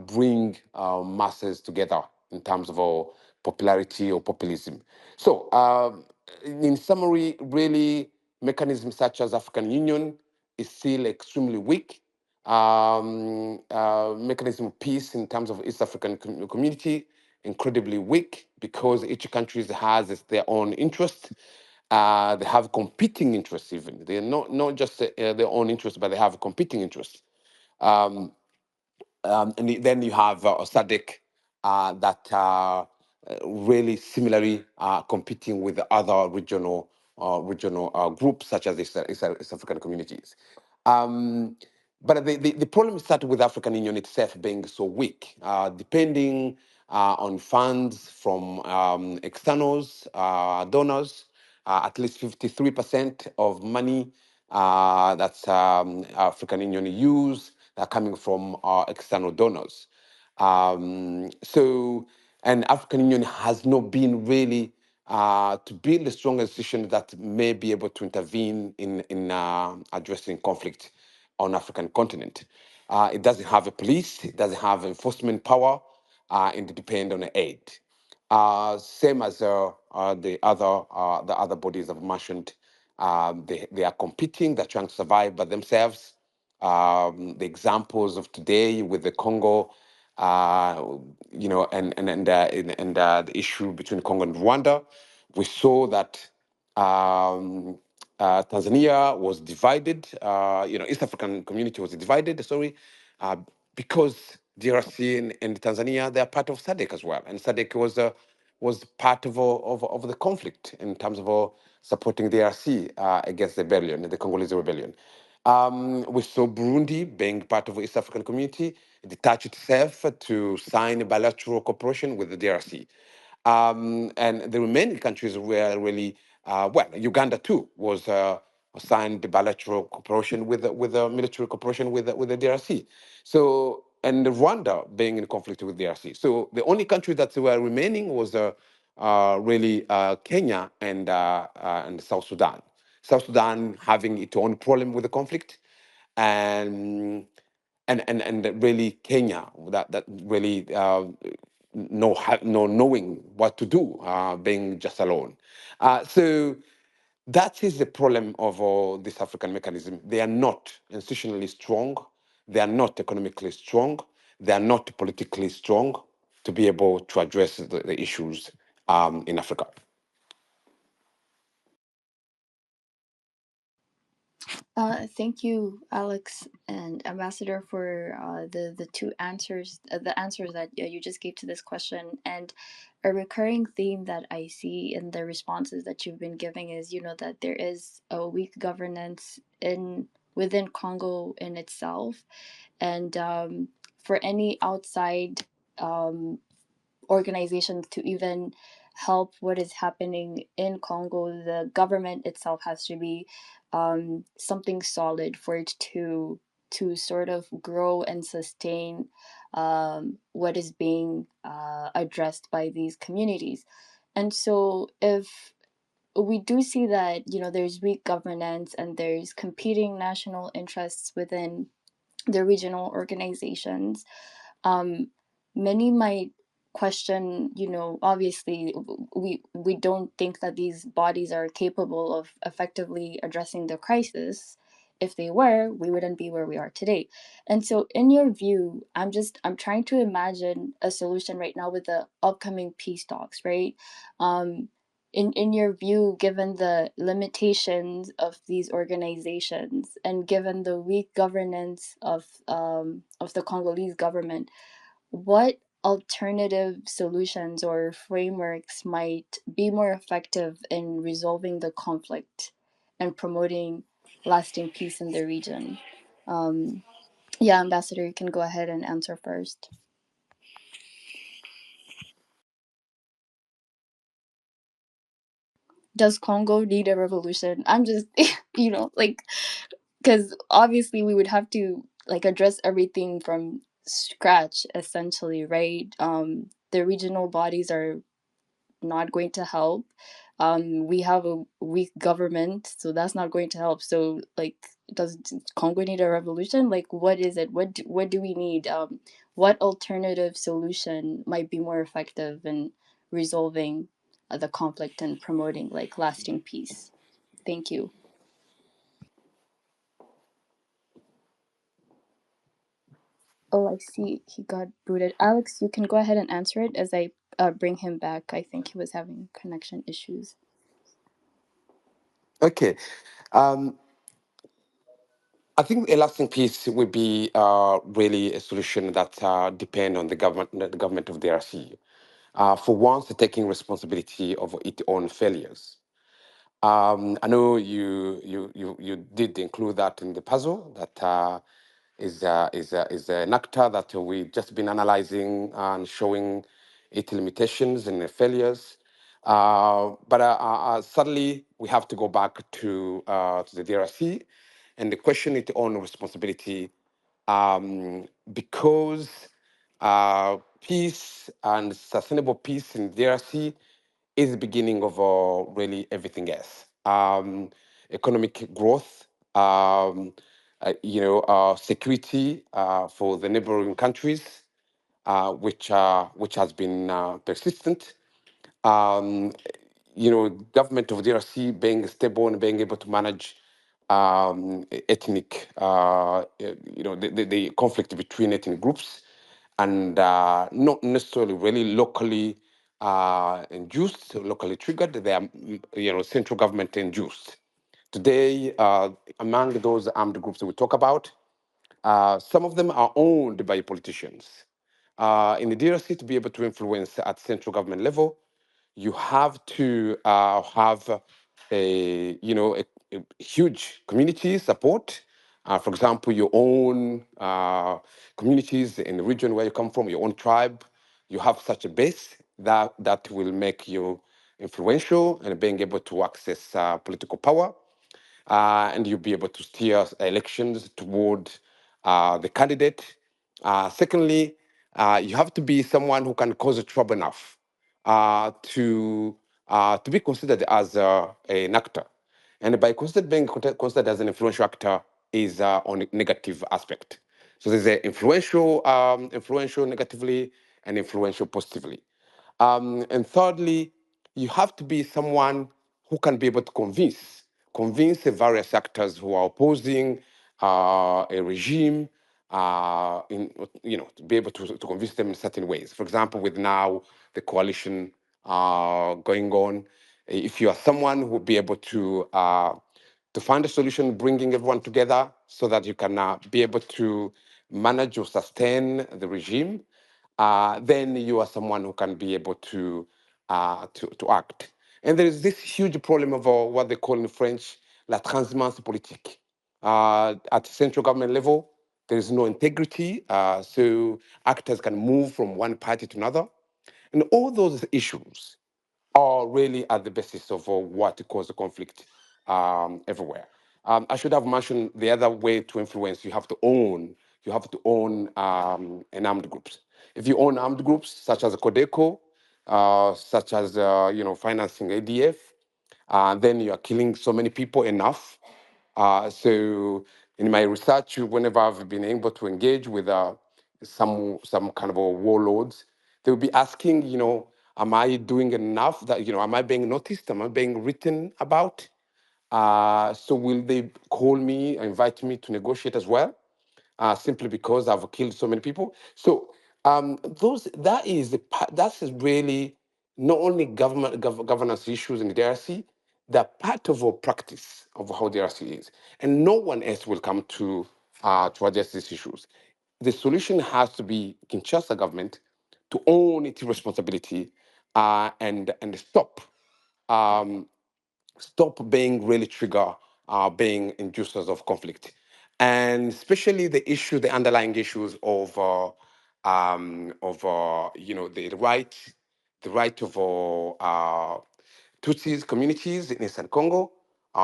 bring masses together in terms of popularity or populism. So, in summary, really, mechanisms such as African Union is still extremely weak. Mechanism of peace in terms of East African community, incredibly weak because each country has their own interest. They have competing interests even. They're not just their own interests, but they have competing interests. Um, then you have SADC that really similarly competing with the other regional groups such as the East African communities. But the problem started with African Union itself being so weak, depending on funds from externals, donors. At least 53% of money that's African Union use that are coming from our external donors. And African Union has not been really to build a strong institution that may be able to intervene in addressing conflict on African continent. It doesn't have a police, it doesn't have enforcement power, and it depends on aid. Same as the other bodies I've mentioned, they are competing, they're trying to survive by themselves. The examples of today with the Congo, and the issue between Congo and Rwanda, we saw that Tanzania was divided. East African community was divided. Sorry, because DRC and Tanzania, they are part of SADC as well, and SADC was part of the conflict in terms of supporting DRC against the rebellion, the Congolese rebellion. We saw Burundi being part of the East African community, detach itself to sign a bilateral cooperation with the DRC. And the remaining countries were really, Uganda too was signed the bilateral cooperation with the military cooperation with the DRC. So, and Rwanda being in conflict with DRC. So the only country that were remaining was really Kenya and South Sudan. South Sudan having its own problem with the conflict, and and really Kenya that really no knowing what to do, being just alone. So that is the problem of this African mechanism. They are not institutionally strong. They are not economically strong. They are not politically strong to be able to address the issues in Africa. Thank you, Alex and Ambassador, for the two answers, the answers that you just gave to this question. And a recurring theme that I see in the responses that you've been giving is, that there is a weak governance within Congo in itself, and for any outside organizations to even help what is happening in Congo, the government itself has to be something solid for it to sort of grow and sustain what is being addressed by these communities. And so if we do see that there's weak governance and there's competing national interests within the regional organizations, um, many might question, obviously we don't think that these bodies are capable of effectively addressing the crisis. If they were, we wouldn't be where we are today. And so in your view, I'm trying to imagine a solution right now with the upcoming peace talks, right? In your view, given the limitations of these organizations and given the weak governance of the Congolese government, what alternative solutions or frameworks might be more effective in resolving the conflict and promoting lasting peace in the region? Yeah, Ambassador, you can go ahead and answer first. Does Congo need a revolution? I'm just, like, because obviously we would have to like address everything from scratch, essentially, right? The regional bodies are not going to help. We have a weak government, so that's not going to help. So, like, does Congo need a revolution? Like, what is it? What do we need? What alternative solution might be more effective in resolving the conflict and promoting like lasting peace? Thank you. Oh, I see. He got booted. Alex, you can go ahead and answer it as I bring him back. I think he was having connection issues. Okay. Um, I think a lasting peace would be really a solution that depend on the government of DRC. For once, taking responsibility of its own failures. I know you did include that in the puzzle. That is an actor that we've just been analyzing and showing its limitations and failures. But suddenly we have to go back to the DRC and the question its own responsibility, because peace and sustainable peace in DRC is the beginning of really everything else. Economic growth, security for the neighboring countries, which has been persistent. Um, Government of DRC being stable and being able to manage ethnic, the conflict between ethnic groups, and not necessarily really locally induced, locally triggered. They are, central government induced. Today, among those armed groups that we talk about, some of them are owned by politicians. In the DRC, to be able to influence at central government level, you have to have a huge community support. For example, your own communities in the region where you come from, your own tribe, you have such a base that will make you influential and being able to access political power, and you'll be able to steer elections toward the candidate. Secondly, you have to be someone who can cause trouble enough to be considered as an actor. And by being considered as an influential actor is on a negative aspect. So there's a influential negatively and influential positively. And thirdly, you have to be someone who can be able to convince the various actors who are opposing a regime, to be able to convince them in certain ways. For example, with now the coalition going on, if you are someone who will be able to find a solution, bringing everyone together so that you can be able to manage or sustain the regime, then you are someone who can be able to act. And there is this huge problem of what they call in French la transhumance politique. At central government level, there is no integrity, so actors can move from one party to another. And all those issues are really at the basis of what causes the conflict everywhere. I should have mentioned the other way to influence. You have to own an armed groups. If you own armed groups such as Codeco, such as financing ADF, then you are killing so many people enough. So in my research, whenever I've been able to engage with some kind of a warlords, they'll be asking, am I doing enough? That am I being noticed? Am I being written about? So will they call me, invite me to negotiate as well? Simply because I've killed so many people. So that is really not only governance issues in the DRC, they're part of our practice of how DRC is, and no one else will come to address these issues. The solution has to be Kinshasa government to own its responsibility and stop um, stop being really trigger, being inducers of conflict, and especially the underlying issues of the right of Tutsis communities in Eastern Congo.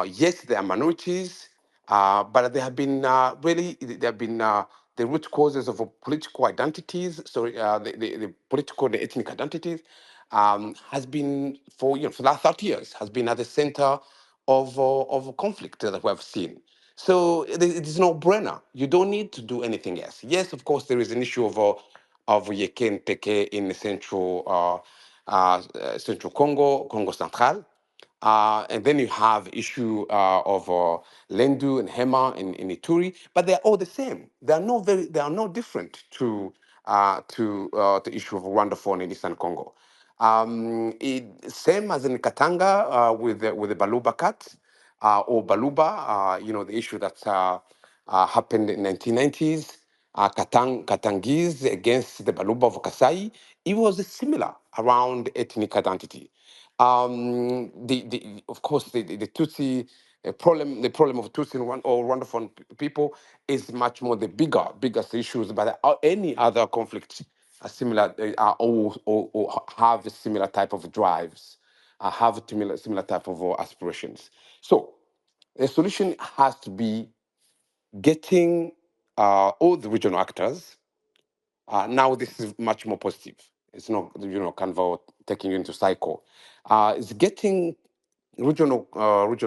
Yes, they are minorities, but they have been the root causes of political identities. Sorry, the political, the ethnic identities has been for the last 30 years has been at the center of conflict that we have seen. So it is no brainer. You don't need to do anything else. Yes, of course, there is an issue of Yeken Teke in the central Congo Central. And then you have issue of Lendu and Hema in Ituri, but they're all the same. They are not different to the issue of Rwanda phone in Eastern Congo. Same as in Katanga with the Baluba cat or Baluba, the issue that happened in 1990s. Katangese against the Baluba of Kasai, it was similar around ethnic identity. Of course, the Tutsi the problem of Tutsi or Rwandan people is much more the biggest issues, but any other conflict are similar, are or have a similar type of drives, have a similar type of aspirations. So the solution has to be getting all the regional actors. Now this is much more positive. It's not, kind of taking you into cycle. It's getting regional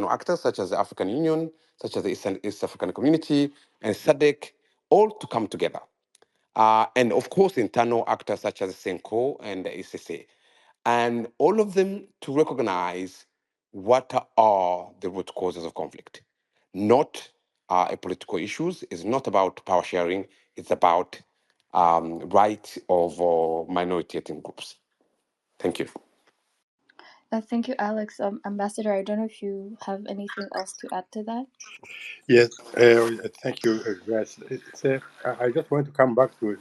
actors such as the African Union, such as the East African Community, and SADC, all to come together. And of course, internal actors such as Senko and the SSA, and all of them to recognize what are the root causes of conflict. Not a political issues. It's not about power sharing. It's about rights of minority ethnic groups. Thank you. Thank you, Alex. Ambassador, I don't know if you have anything else to add to that. Yes, thank you, Grace. I just want to come back to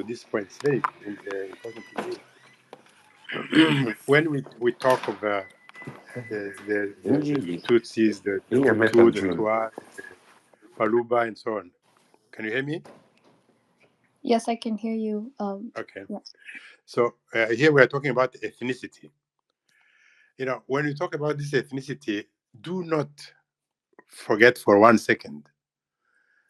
this point. It's very important to me. When we talk of the Tutsis, the Hutu, the Twa, the Baluba, and so on. Can you hear me? Yes, I can hear you. Okay. Yeah. So here we are talking about ethnicity. When we talk about this ethnicity, do not forget for 1 second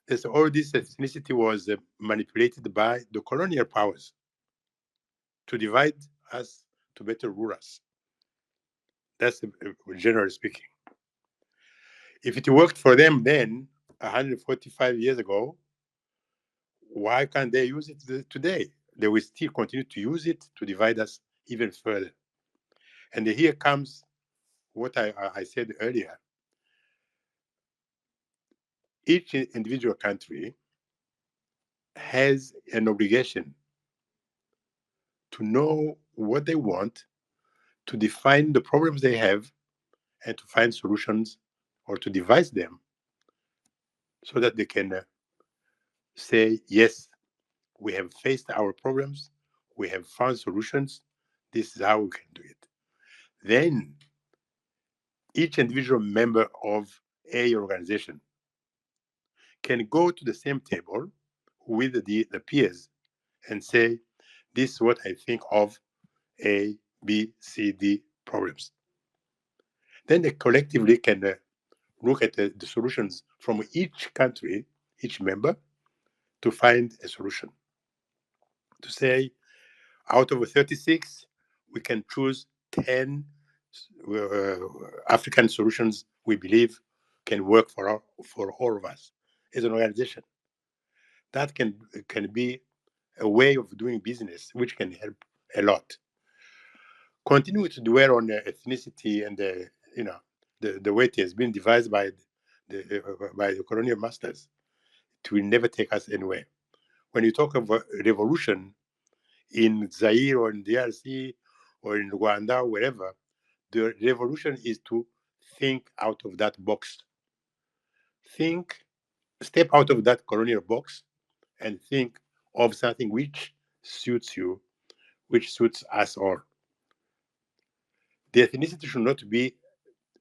that all this ethnicity was manipulated by the colonial powers to divide us, to better rule us. That's generally speaking. If it worked for them then, 145 years ago, why can't they use it today? They will still continue to use it to divide us even further. And here comes what I said earlier. Each individual country has an obligation to know what they want, to define the problems they have, and to find solutions or to devise them so that they can say, yes, we have faced our problems, we have found solutions, this is how we can do it. Then each individual member of a organization can go to the same table with the peers and say, this is what I think of A, B, C, D problems. Then they collectively can look at the solutions from each country, each member, to find a solution. To say, out of 36, we can choose 10 African solutions we believe can work for all of us as an organization. That can be a way of doing business which can help a lot. Continue to dwell on ethnicity and the way it has been devised by the colonial masters. It will never take us anywhere. When you talk of revolution in Zaire or in DRC or in Rwanda, or wherever, the revolution is to think out of that box. Step out of that colonial box and think of something which suits you, which suits us all. The ethnicity should not be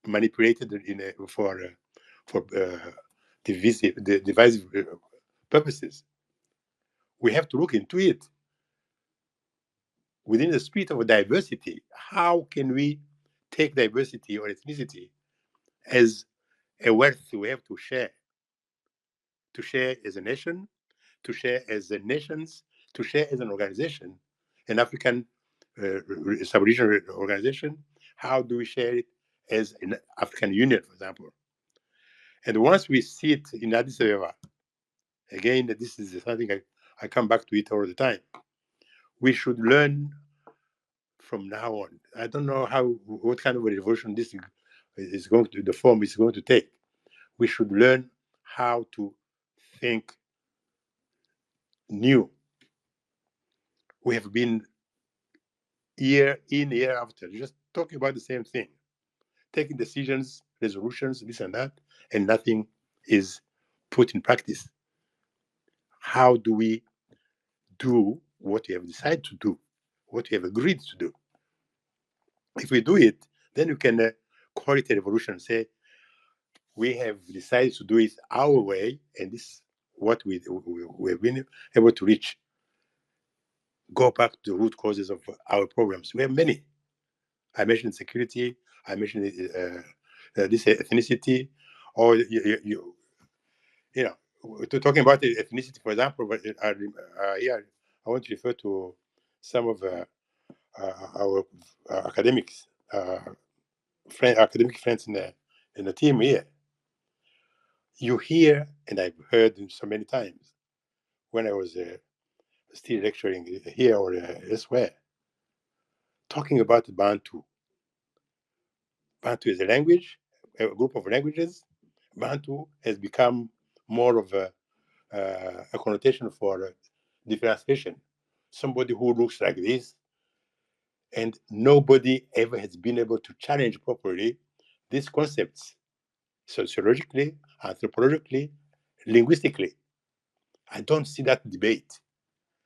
manipulated for divisive purposes. We have to look into it within the spirit of diversity. How can we take diversity or ethnicity as a wealth we have to share as a nation, to share as the nations, to share as an organization, an African sub-regional organization? How do we share it as an African Union, for example? And once we see it in Addis Ababa, again, this is something I come back to it all the time. We should learn from now on. I don't know what kind of a revolution this is going to, the form is going to take. We should learn how to think new. We have been year in, year after, just talking about the same thing, taking decisions, resolutions, this and that, and nothing is put in practice. How do we do what we have decided to do, what we have agreed to do? If we do it, then you can call it a revolution, say, we have decided to do it our way, and this is what we have been able to reach. Go back to the root causes of our problems. We have many. I mentioned security. I mentioned this ethnicity, or talking about ethnicity, for example. But here I want to refer to some of our academics, academic friends in the team here. You hear, and I've heard so many times when I was still lecturing here or elsewhere, talking about Bantu. Bantu is a language, a group of languages. Bantu has become more of a connotation for differentiation. Somebody who looks like this, and nobody ever has been able to challenge properly these concepts, sociologically, anthropologically, linguistically. I don't see that debate.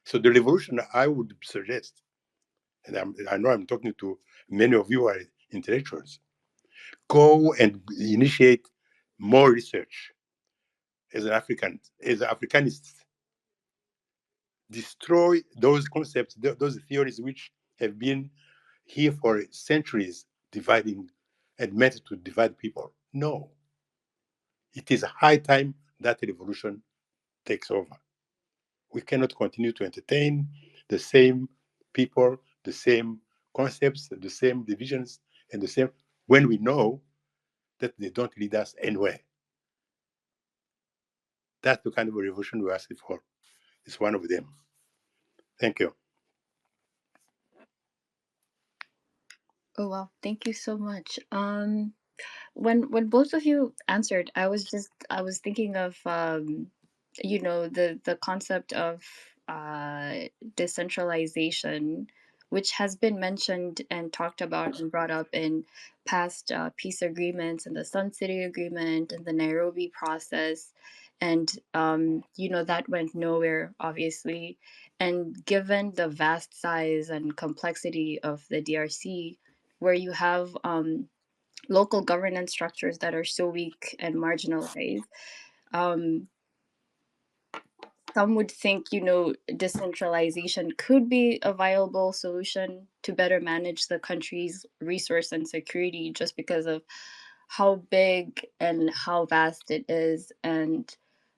So the revolution I would suggest, and I know I'm talking to many of you are intellectuals, go and initiate more research as an African, as Africanists. Destroy those concepts, those theories which have been here for centuries, dividing and meant to divide people. No. It is high time that revolution takes over. We cannot continue to entertain the same people, the same concepts, the same divisions, and the same when we know that they don't lead us anywhere. That's the kind of a revolution we're asking for. It's one of them. Thank you. Oh wow, thank you so much. When both of you answered, I was thinking of the concept of decentralization, which has been mentioned and talked about and brought up in past peace agreements and the Sun City Agreement and the Nairobi process, and that went nowhere, obviously. And given the vast size and complexity of the DRC, where you have local governance structures that are so weak and marginalized. Um, some would think, decentralization could be a viable solution to better manage the country's resource and security just because of how big and how vast it is, and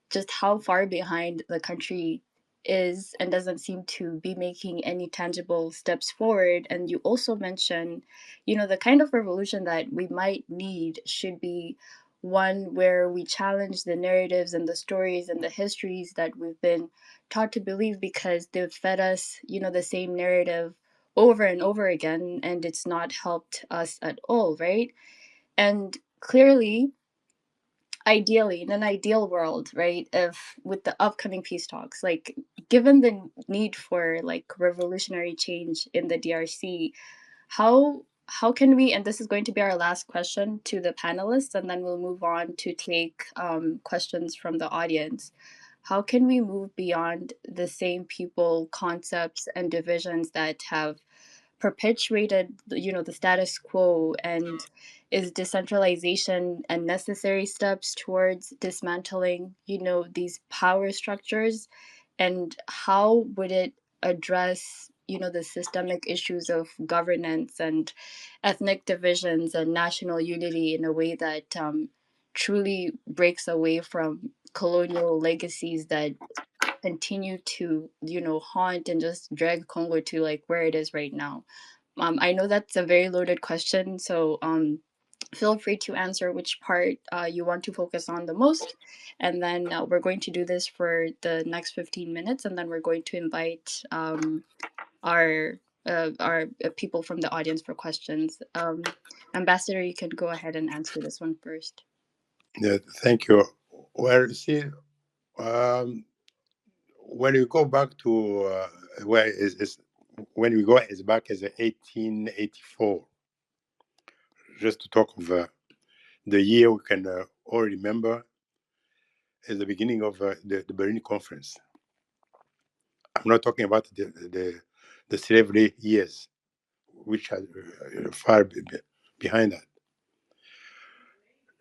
just how far behind the country is and doesn't seem to be making any tangible steps forward. And you also mentioned, the kind of revolution that we might need should be one where we challenge the narratives and the stories and the histories that we've been taught to believe, because they've fed us, the same narrative over and over again, and it's not helped us at all, right? And clearly, ideally, in an ideal world, right, if with the upcoming peace talks, like, given the need for like revolutionary change in the DRC, how can we, and this is going to be our last question to the panelists, and then we'll move on to take questions from the audience. how can we move beyond the same people, concepts, and divisions that have perpetuated, the status quo? And is decentralization a necessary steps towards dismantling, these power structures? And how would it address, the systemic issues of governance and ethnic divisions and national unity in a way that truly breaks away from colonial legacies that continue to, haunt and just drag Congo to like where it is right now? I know that's a very loaded question, so feel free to answer which part you want to focus on the most. And then we're going to do this for the next 15 minutes, and then we're going to invite our people from the audience for questions. Ambassador, you can go ahead and answer this one first. Yeah, thank you. Well, see, um, when you go back to where is when we go as back as 1884, just to talk of the year we can all remember as the beginning of the Berlin Conference. I'm not talking about the slavery years, which are far behind that.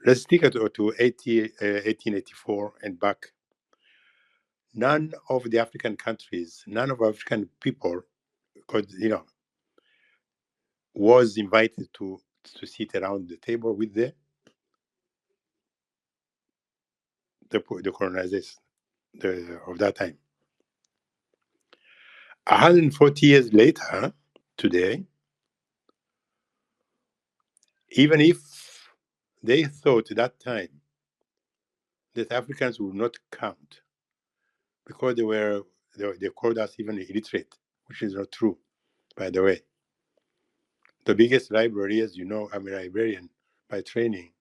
Let's take it to 1884 and back. None of the African countries, none of African people could, was invited to sit around the table with the colonizers of that time. 140 years later, today, even if they thought at that time that Africans would not count because they called us even illiterate, which is not true, by the way. The biggest library, as you know, I'm a librarian by training,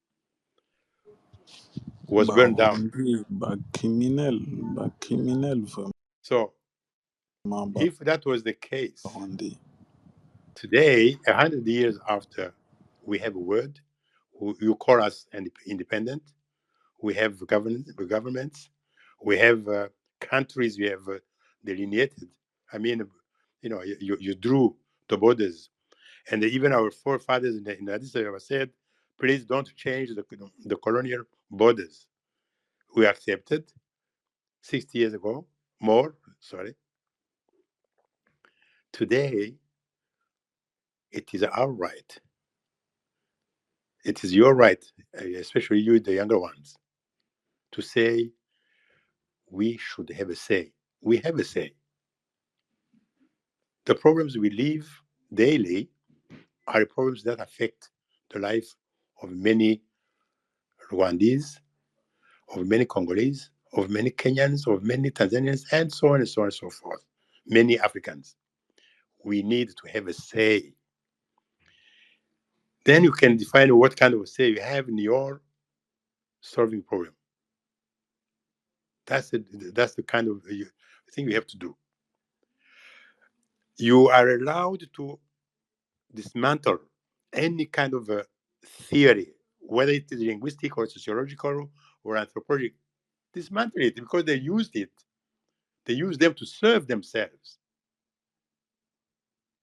was burned down. So if that was the case, today, 100 years after, we have a word, you call us independent, we have governments, we have countries we have delineated. I mean, you drew the borders. And even our forefathers in Addis Ababa said, please don't change the colonial borders. We accepted 60 years ago, sorry. Today, it is our right. It is your right, especially you, the younger ones, to say we should have a say. We have a say. The problems we live daily are problems that affect the life of many Rwandese, of many Congolese, of many Kenyans, of many Tanzanians, and so on and so on and so forth. Many Africans. We need to have a say. Then you can define what kind of a say you have in your solving problem. That's the kind of thing you have to do. You are allowed to dismantle any kind of a theory, whether it is linguistic or sociological or anthropological. Dismantle it because they used it. They used them to serve themselves,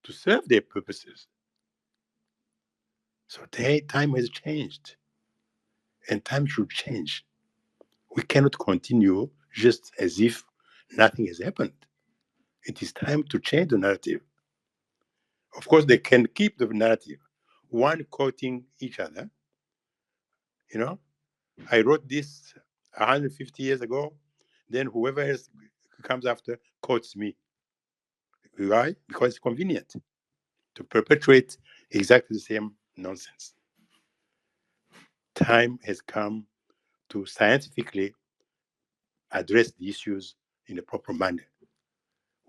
to serve their purposes. So time has changed, and time should change. We cannot continue just as if nothing has happened. It is time to change the narrative. Of course, they can keep the narrative, one quoting each other. I wrote this 150 years ago, then whoever else comes after quotes me. Why? Because it's convenient to perpetuate exactly the same nonsense. Time has come to scientifically address the issues in a proper manner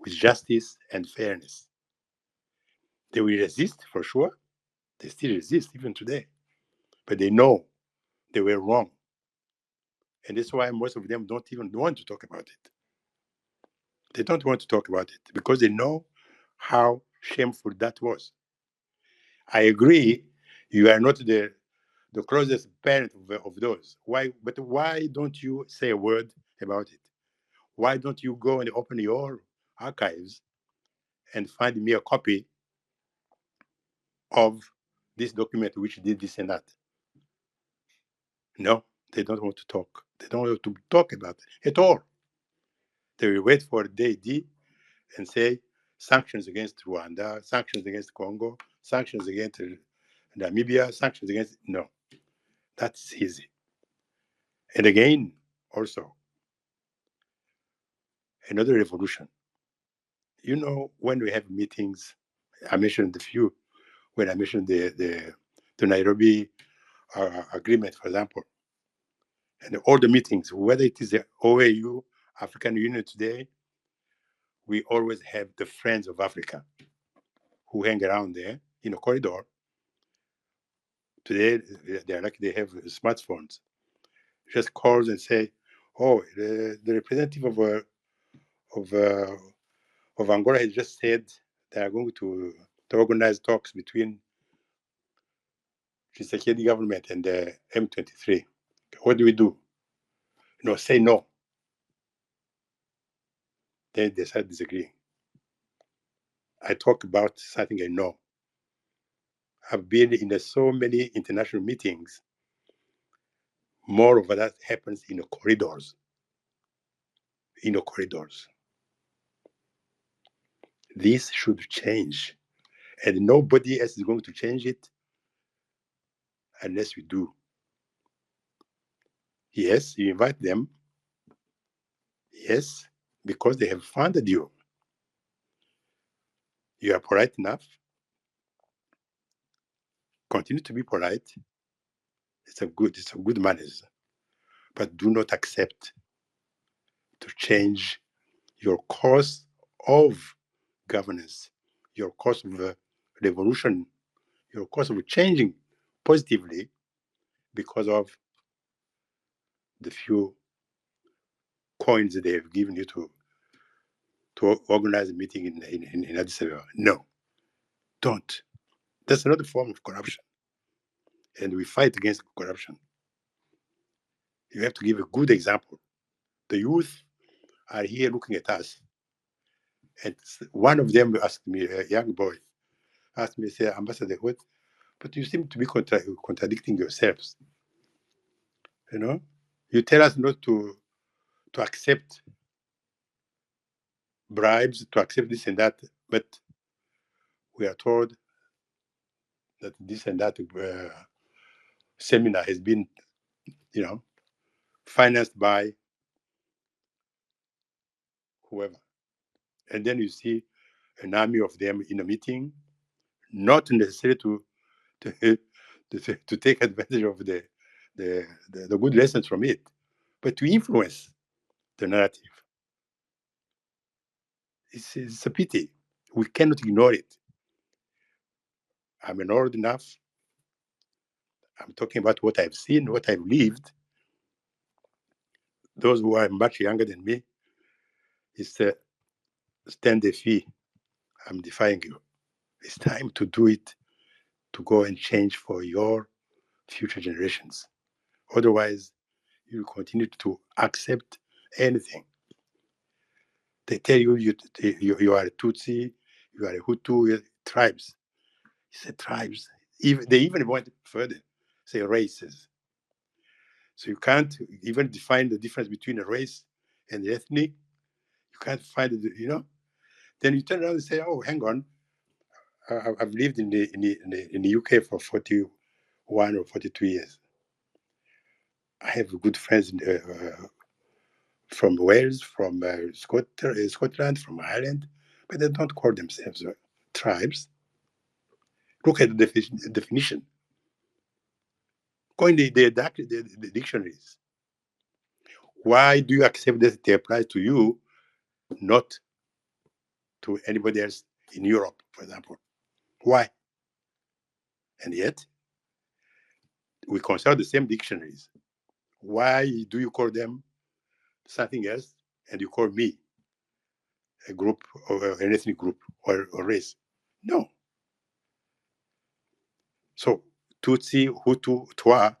with justice and fairness. They will resist for sure. They still resist even today, but they know they were wrong. And that's why most of them don't even want to talk about it. They don't want to talk about it because they know how shameful that was. I agree, you are not the closest parent of those. Why? But why don't you say a word about it? Why don't you go and open your archives and find me a copy of this document which did this and that? No, they don't want to talk. They don't want to talk about it at all. They will wait for day D and say sanctions against Rwanda, sanctions against Congo, sanctions against Namibia, sanctions against... No, that's easy. And again, also, another revolution. You know, when we have meetings, I mentioned a few, when I mentioned the Nairobi agreement, for example, and all the meetings, whether it is the OAU, African Union today, we always have the Friends of Africa who hang around there in a corridor. Today, they're lucky they have smartphones. Just calls and say, "Oh, the representative of Angola has just said they are going to organize talks between Tshisekedi government and the M23. What do we do? Say no." Then they start disagreeing. I talk about something I know. I've been in so many international meetings. More of that happens in the corridors. In the corridors. This should change. And nobody else is going to change it unless we do. Yes, you invite them. Yes, because they have funded you. You are polite enough. Continue to be polite. It's a good manners. But do not accept to change your course of governance, your course of revolution, your course of changing positively because of the few coins that they have given you to organize a meeting in Addis Ababa. No, don't. That's another form of corruption. And we fight against corruption. You have to give a good example. The youth are here looking at us. And one of them asked me, a young boy, asked me, say, "Ambassador, what? But you seem to be contradicting yourselves. You tell us not to accept bribes, to accept this and that, but we are told that this and that seminar has been, financed by whoever." And then you see an army of them in a meeting, not necessarily to take advantage of the good lessons from it, but to influence the narrative. It's a pity. We cannot ignore it. I'm an old enough. I'm talking about what I've seen, what I've lived. Those who are much younger than me, it's a stand the fee. I'm defying you. It's time to do it, to go and change for your future generations. Otherwise, you continue to accept anything. They tell you you are a Tutsi, you are a Hutu, tribes. He said tribes. They even went further, say races. So you can't even define the difference between a race and the ethnic. You can't find it, Then you turn around and say, "Oh, hang on, I've lived in the UK for 41 or 42 years. I have good friends from Wales, from Scotland, from Ireland, but they don't call themselves tribes. Look at the definition. Go in the dictionaries. Why do you accept that it applies to you, not to anybody else in Europe, for example? Why? And yet, we consult the same dictionaries. Why do you call them something else and you call me a group or an ethnic group or race? No. So Tutsi, Hutu, Twa,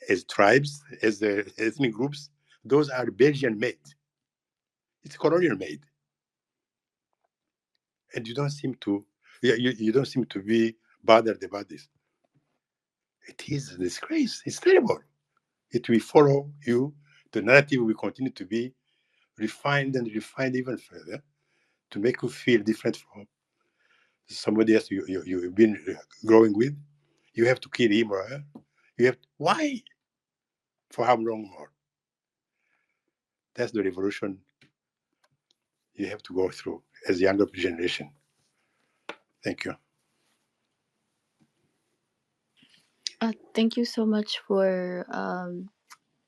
as tribes, as ethnic groups, those are Belgian made. It's colonial made, and you don't seem to. Yeah, you don't seem to be bothered about this. It is a disgrace. It's terrible. It will follow you. The narrative will continue to be refined and refined even further to make you feel different from somebody else you've been growing with. You have to kill him or her. You have why? For how long more? That's the revolution you have to go through as a younger generation. Thank you. Thank you so much for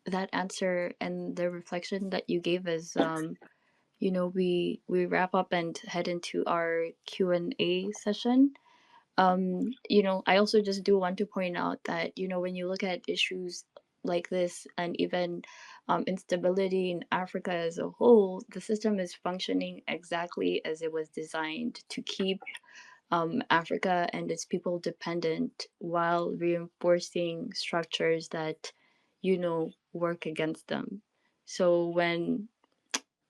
that answer and the reflection that you gave us. We wrap up and head into our Q&A session. I also just do want to point out that, when you look at issues like this and even instability in Africa as a whole, the system is functioning exactly as it was designed to keep Africa and its people dependent while reinforcing structures that, work against them. So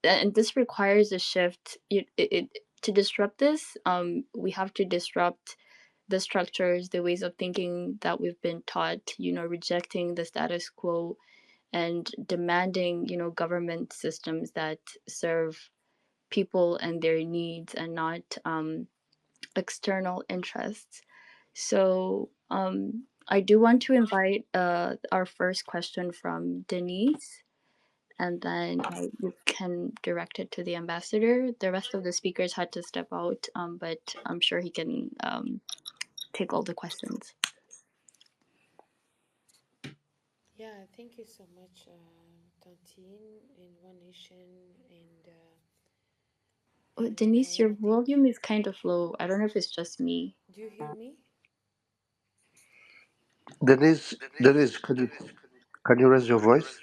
and this requires a shift. To disrupt this, we have to disrupt the structures, the ways of thinking that we've been taught, rejecting the status quo and demanding, government systems that serve people and their needs and not external interests. So I do want to invite our first question from Denise, and then you can direct it to the ambassador. The rest of the speakers had to step out, but I'm sure he can take all the questions. Yeah, thank you so much, Tantine in One Nation, Oh, and I Denise, want your to thank. volume is kind of low. I don't know if it's just me. Do you hear me? Denise, can you raise your voice?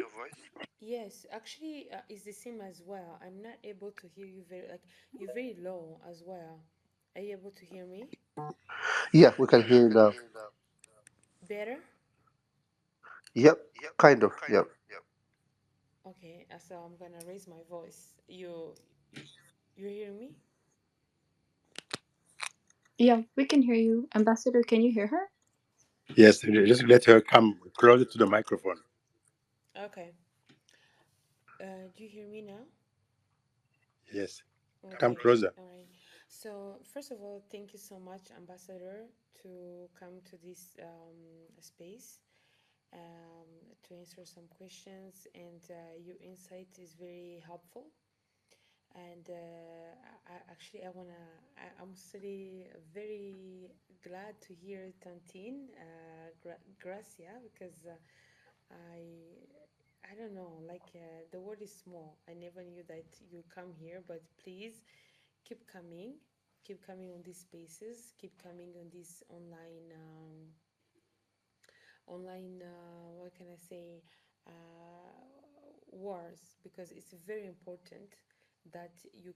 Yes, actually, it's the same as well. I'm not able to hear you you're very low as well. Are you able to hear me Yeah, we can hear you now. better? Yep, kind of. Yep. Okay, so I'm gonna raise my voice. You hear me? Yeah, we can hear you. Ambassador, can you hear her? Yes, just let her come closer to the microphone. Okay. Do you hear me now? Yes, come Okay, closer. all right. So, first of all, thank you so much, Ambassador, to come to this space to answer some questions, and your insight is very helpful. And actually, I'm really very glad to hear Tantine, Gracia, because I don't know, the world is small. I never knew that you come here, but please keep coming, keep coming on these spaces, keep coming on these online what can I say, wars, because it's very important that you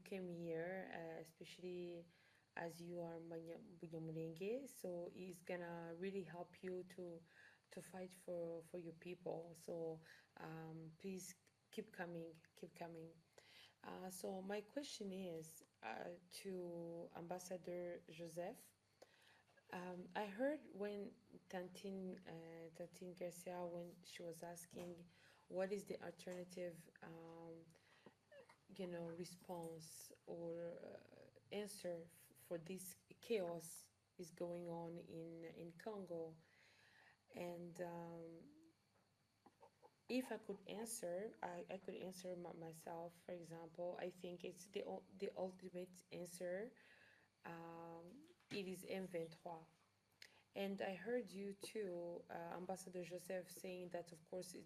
came here, especially as you are Bunyamulenge, so it's gonna really help you to fight for your people. So please keep coming, keep coming. So my question is to Ambassador Joseph. I heard when Tantine Garcia, when she was asking, what is the alternative, response or answer for this chaos is going on in Congo, and if I could answer, I could answer myself. For example, I think it's the ultimate answer. Um, it is M23. And I heard you too, Ambassador Joseph, saying that, of course,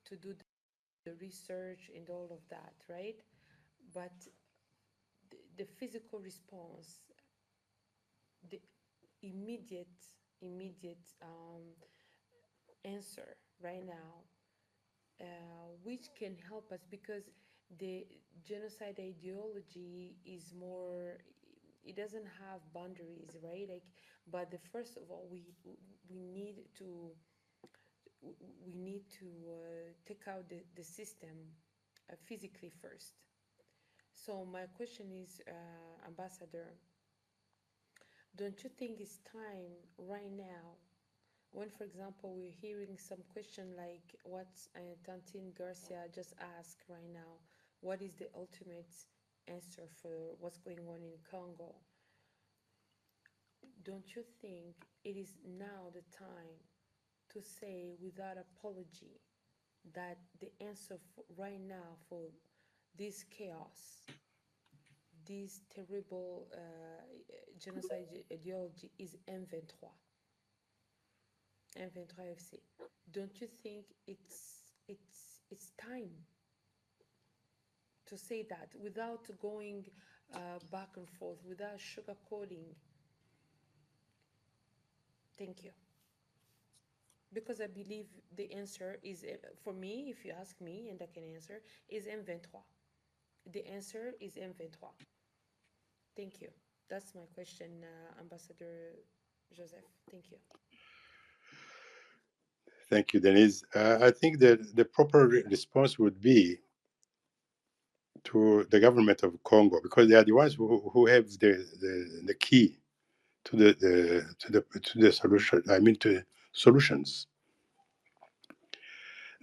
to do the research and all of that, right? But the physical response, the immediate, immediate answer right now, which can help us, because the genocide ideology is more, it doesn't have boundaries, right? But the first of all, we need to we need to take out the system physically first. So my question is, Ambassador, don't you think it's time right now, when, for example, we're hearing some question like what Tantine Garcia just asked right now, what is the ultimate answer for what's going on in Congo? Don't you think it is now the time to say without apology that the answer right now for this chaos, this terrible genocide ideology is M23, M23 FC? Don't you think it's time to say that without going back and forth, without sugarcoating? Thank you. Because I believe the answer is, for me, if you ask me and I can answer, is M23. The answer is M23. Thank you. That's my question, Ambassador Joseph. Thank you. Thank you, Denise. I think that the proper response would be to the government of Congo, because they are the ones who have the key to the solution. I mean, to solutions.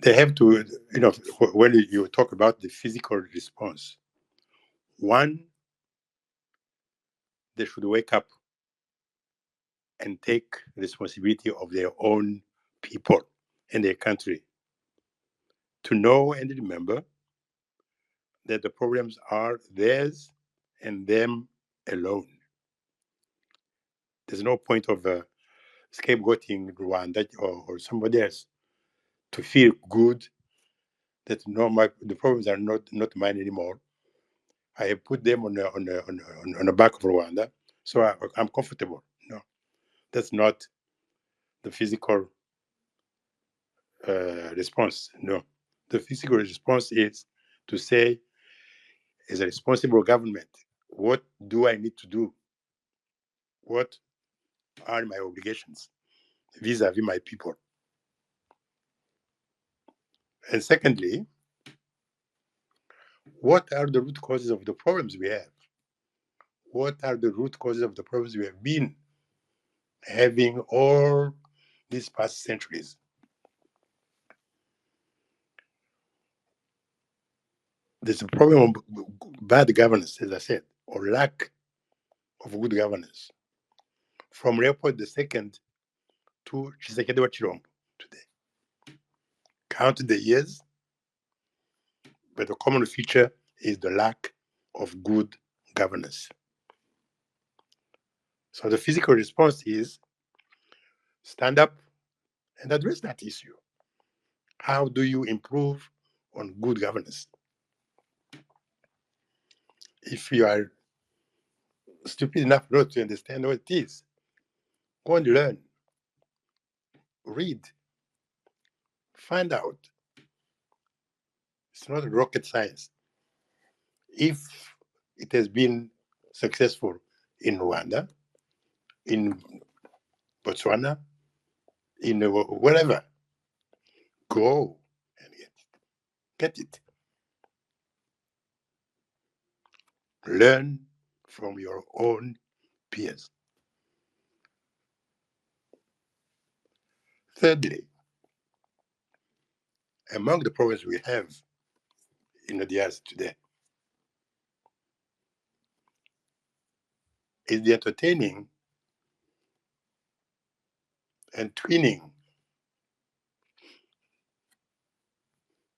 They have to, when you talk about the physical response, one, they should wake up and take responsibility of their own people and their country, to know and remember that the problems are theirs and them alone. There's no point of scapegoating Rwanda or somebody else to feel good that no, the problems are not mine anymore. I have put them on the back of Rwanda, so I'm comfortable. No, that's not the physical response. No, the physical response is to say, as a responsible government, what do I need to do? What are my obligations vis-a-vis my people? And secondly, what are the root causes of the problems we have? What are the root causes of the problems we have been having all these past centuries? There's a problem of bad governance, as I said, or lack of good governance, from Leopold II to Tshisekedi wa Chilombo today. Count the years, but the common feature is the lack of good governance. So the physical response is stand up and address that issue. How do you improve on good governance? If you are stupid enough not to understand what it is, go and learn, read, find out. It's not rocket science. If it has been successful in Rwanda, in Botswana, in wherever, go and get it. Learn from your own peers. Thirdly, among the problems we have in the DRC today is the entertaining and twinning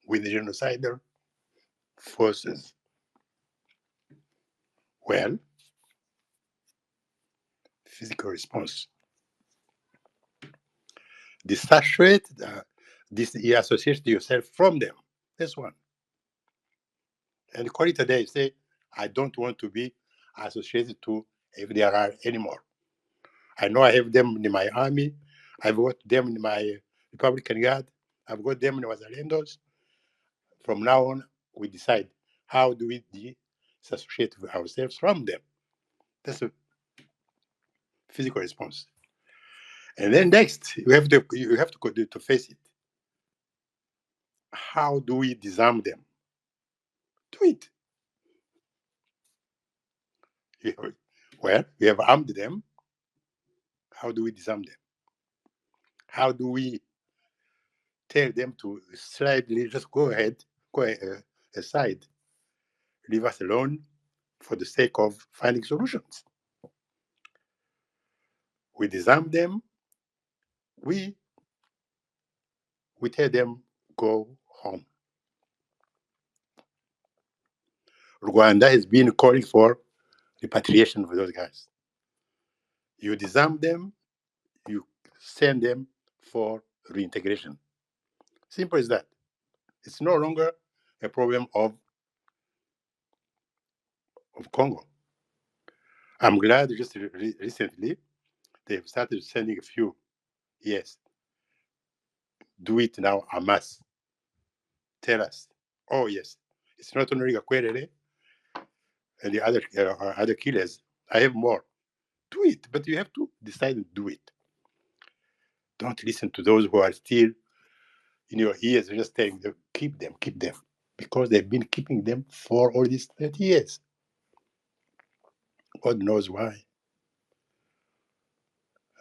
with the genocidal forces. Well, physical response. Dissociate, associate yourself from them. That's one. And call it a day. Say, I don't want to be associated to FDRR anymore. I know I have them in my army. I've got them in my Republican Guard. I've got them in Wazalendos. From now on, we decide how do we disassociate ourselves from them. That's a physical response. And then next, you have to face it. How do we disarm them? Do it. Well, we have armed them. How do we disarm them? How do we tell them to slightly just go ahead, go aside, leave us alone for the sake of finding solutions? We disarm them. We tell them go home. Rwanda has been calling for repatriation for those guys. You disarm them, you send them for reintegration. Simple as that. It's no longer a problem of Congo. I'm glad just recently they've started sending a few. Yes, do it now, Hamas. Tell us. Oh, yes. It's not only Gakwerere and the other killers. I have more. Do it, but you have to decide to do it. Don't listen to those who are still in your ears, just telling them, keep them, because they've been keeping them for all these 30 years. God knows why.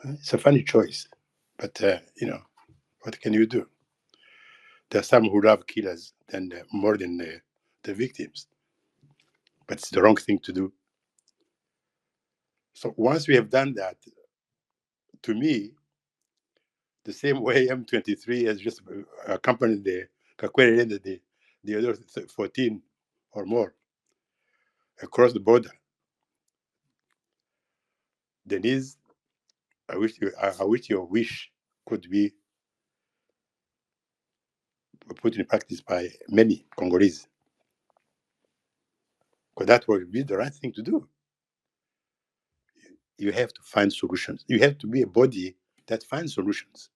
It's a funny choice, but what can you do? There are some who love killers than more than the victims, but it's the wrong thing to do. So once we have done that, to me, the same way M23 has just accompanied the Kakwere and the other 14 or more across the border. Denise, I wish your wish could be put in practice by many Congolese, because that would be the right thing to do. You have to find solutions. You have to be a body that finds solutions.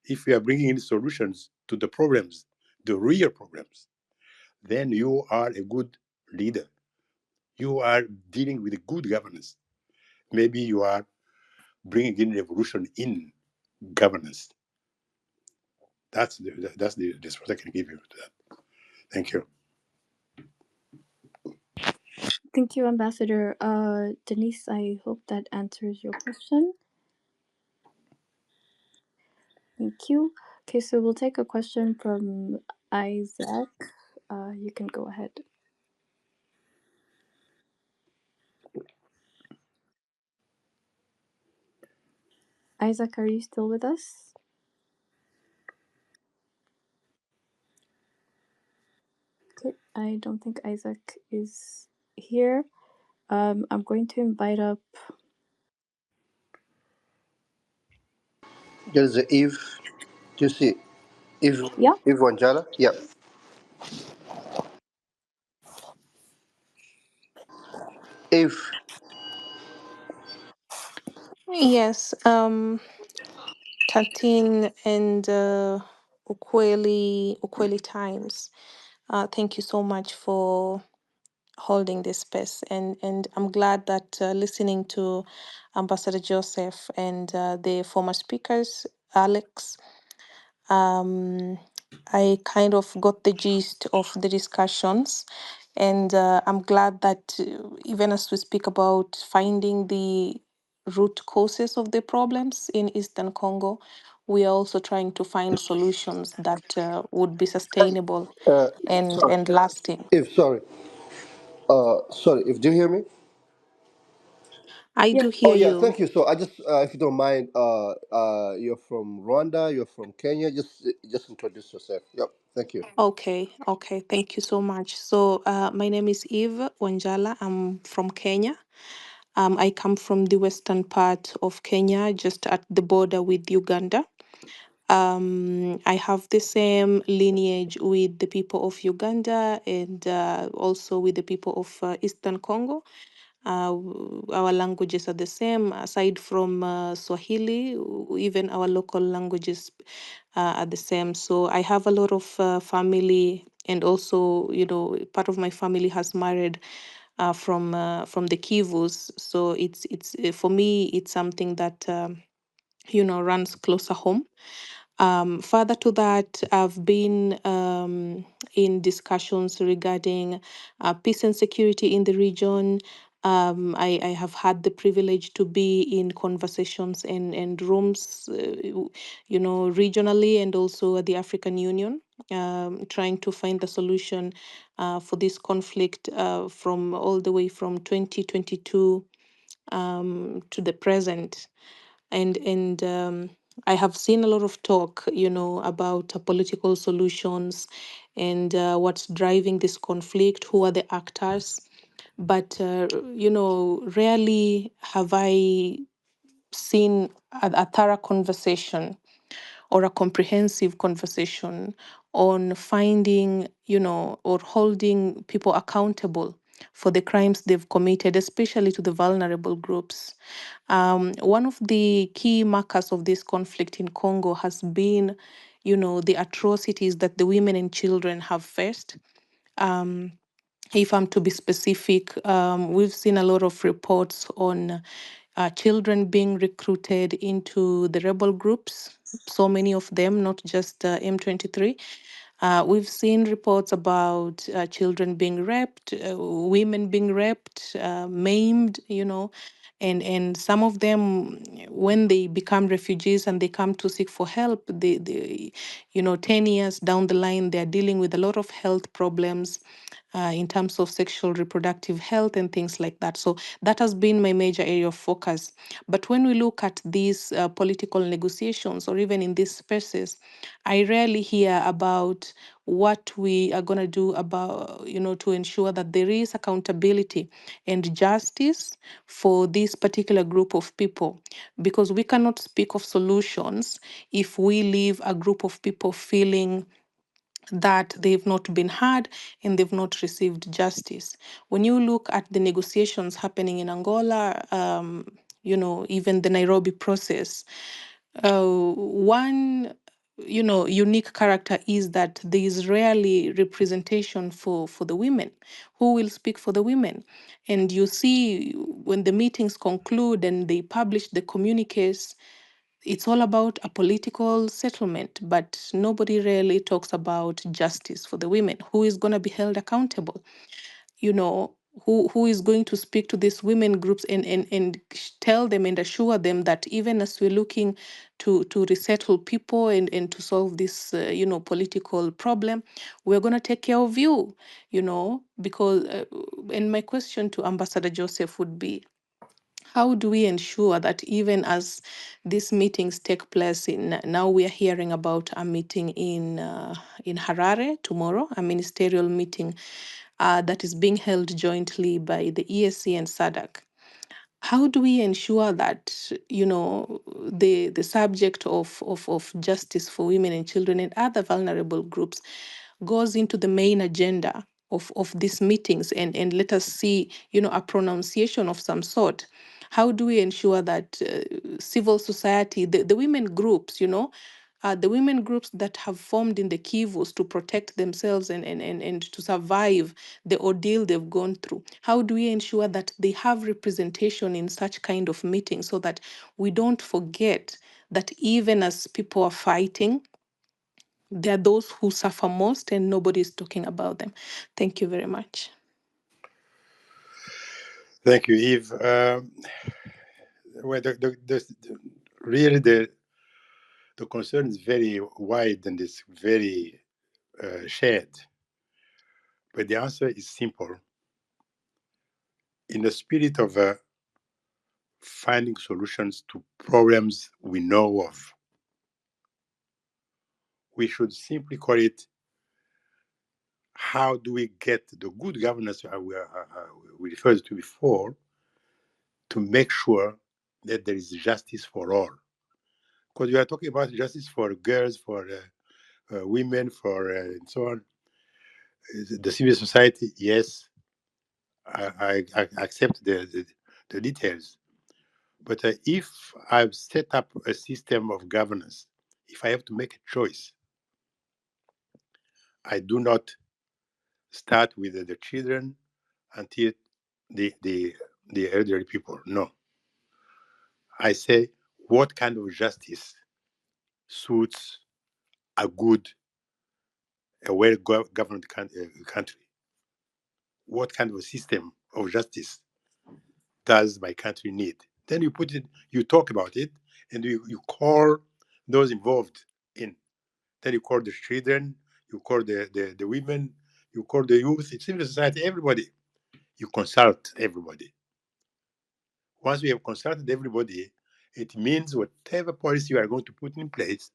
If you are bringing in solutions to the problems, the real problems, then you are a good leader. You are dealing with good governance. Maybe you are bringing in revolution in governance. That's the response I can give you to that. Thank you. Thank you, Ambassador. Denise, I hope that answers your question. Thank you. Okay, so we'll take a question from Isaac. You can go ahead. Isaac, are you still with us? Okay, I don't think Isaac is here. I'm going to invite up. There's a Eve. Do you see Eve? Yeah. Eve Wanjala? Yeah. Eve. Yes, 13 and Ukweli Times. Thank you so much for holding this space, and I'm glad that listening to Ambassador Joseph and the former speakers, Alex, um, I kind of got the gist of the discussions, and I'm glad that even as we speak about finding the root causes of the problems in Eastern Congo, we are also trying to find solutions that would be sustainable Sorry. and lasting. Eve, sorry. Sorry. Eve, do you hear me? I Yes. do Oh hear yeah, you. thank you. So I just, if you don't mind, you're from Rwanda, you're from Kenya. Just introduce yourself. Yep. Thank you. Okay, thank you so much. So, my name is Eve Wanjala. I'm from Kenya. I come from the western part of Kenya, just at the border with Uganda. I have the same lineage with the people of Uganda and also with the people of Eastern Congo. Our languages are the same, aside from Swahili, even our local languages are the same. So I have a lot of family, and also, part of my family has married from the Kivus. So it's for me, it's something that runs closer home. Further to that, I've been in discussions regarding peace and security in the region. I have had the privilege to be in conversations and rooms, regionally and also at the African Union, trying to find the solution for this conflict from all the way from 2022 to the present. And I have seen a lot of talk, about political solutions and what's driving this conflict, who are the actors. But rarely have I seen a thorough conversation or a comprehensive conversation on finding, or holding people accountable for the crimes they've committed, especially to the vulnerable groups. One of the key markers of this conflict in Congo has been, the atrocities that the women and children have faced. Um, if I'm to be specific, we've seen a lot of reports on children being recruited into the rebel groups, so many of them, not just M23. We've seen reports about children being raped, women being raped, maimed, and some of them, when they become refugees and they come to seek for help, 10 years down the line, they're dealing with a lot of health problems in terms of sexual reproductive health and things like that. So that has been my major area of focus. But when we look at these political negotiations or even in these spaces, I rarely hear about what we are going to do about, to ensure that there is accountability and justice for this particular group of people. Because we cannot speak of solutions if we leave a group of people feeling that they've not been heard and they've not received justice. When you look at the negotiations happening in Angola, even the Nairobi process, one unique character is that there is rarely representation for the women. Who will speak for the women? And you see when the meetings conclude and they publish the communiques, it's all about a political settlement, but nobody really talks about justice for the women. Who is going to be held accountable? You know, who is going to speak to these women groups and tell them and assure them that even as we're looking to resettle people and to solve this, political problem, we're going to take care of you, because, and my question to Ambassador Joseph would be, how do we ensure that even as these meetings take place in now we are hearing about a meeting in Harare tomorrow, a ministerial meeting that is being held jointly by the ESC and SADC. How do we ensure that the subject of justice for women and children and other vulnerable groups goes into the main agenda of these meetings and let us see a pronunciation of some sort? How do we ensure that civil society, the women groups, the women groups that have formed in the Kivus to protect themselves and to survive the ordeal they've gone through, how do we ensure that they have representation in such kind of meetings so that we don't forget that even as people are fighting, there are those who suffer most and nobody is talking about them? Thank you very much. Thank you, Eve. Well, really the concern is very wide and it's very shared. But the answer is simple. In the spirit of finding solutions to problems we know of, we should simply call it, how do we get the good governance we referred to before to make sure that there is justice for all? Because we are talking about justice for girls, for women, for and so on. The civil society, yes, I accept the details. But if I've set up a system of governance, if I have to make a choice, I do not start with the children until the elderly people. No. I say, what kind of justice suits a good, a well-governed country? What kind of a system of justice does my country need? Then you put it, you talk about it, and you call those involved in. Then you call the children, you call the women, you call the youth, civil society, everybody. You consult everybody. Once we have consulted everybody, it means whatever policy you are going to put in place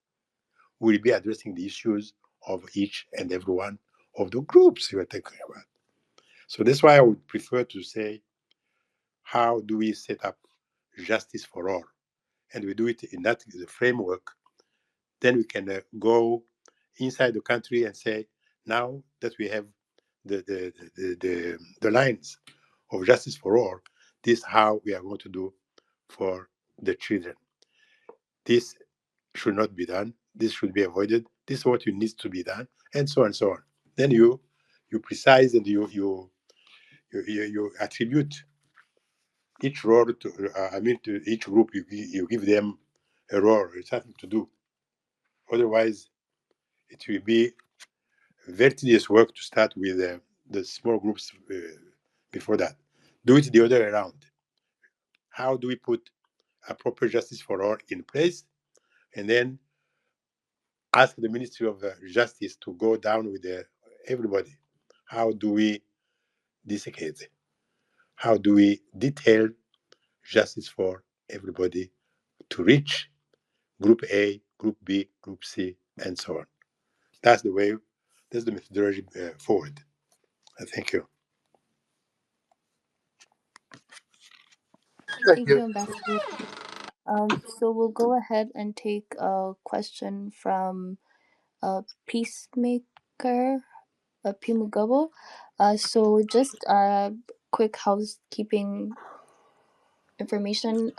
will be addressing the issues of each and every one of the groups you are talking about. So that's why I would prefer to say, how do we set up justice for all? And we do it in that framework. Then we can go inside the country and say, now that we have the lines of justice for all, this is how we are going to do for the children. This should not be done. This should be avoided. This is what needs to be done, and so on and so on. Then you precise and you attribute each role to to each group. You give them a role, something to do. Otherwise, it will be very tedious work to start with the small groups before that. Do it the other way around. How do we put a proper justice for all in place, and then ask the Ministry of Justice to go down with everybody? How do we dissecate it? How do we detail justice for everybody to reach Group A, Group B, Group C, and so on? That's the way, that's the methodology forward. Thank you. Thank Thank you. you, Ambassador. So we'll go ahead and take a question from a Peacemaker, a Pimugabo. So just quick housekeeping information.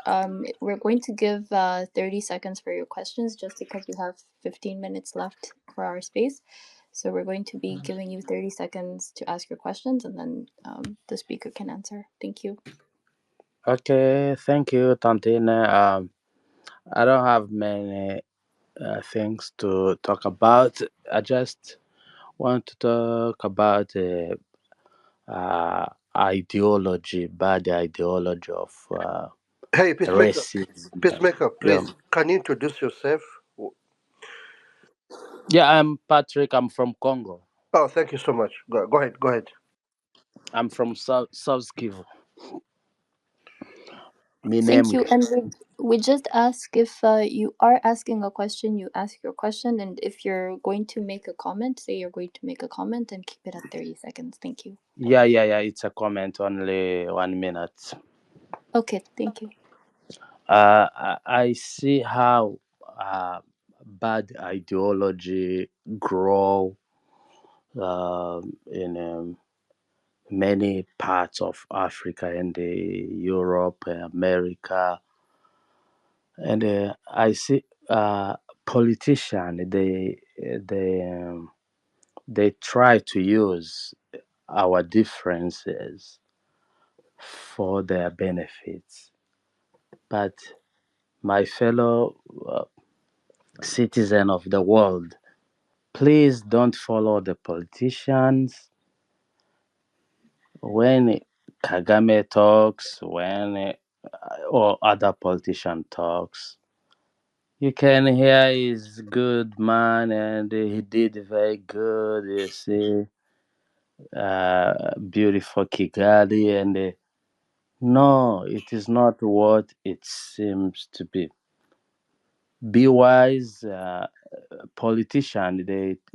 We're going to give 30 seconds for your questions just because we have 15 minutes left for our space. So we're going to be giving you 30 seconds to ask your questions, and then the speaker can answer. Thank you. Okay, thank you, Tantine. I don't have many things to talk about. I just want to talk about ideology, bad ideology of Hey, Peacemaker. racism. Peacemaker, Yeah, please, can you introduce yourself? yeah. I'm Patrick. I'm from Congo. Oh, thank you so much. Go ahead. Go ahead. I'm from South Kivu. Thank you. Minembwe. And we just ask if you are asking a question, you ask your question. And if you're going to make a comment, say you're going to make a comment and keep it at 30 seconds. Thank you. Yeah. It's a comment, only 1 minute. Okay, thank you. I see how bad ideology grow in many parts of Africa and Europe, America, and I see politicians they try to use our differences for their benefits, but my fellow citizen of the world, please don't follow the politicians when Kagame talks, when or other politician talks. You can hear he's good man and he did very good. You see, beautiful Kigali, and no, it is not what it seems to be. Be wise, politician.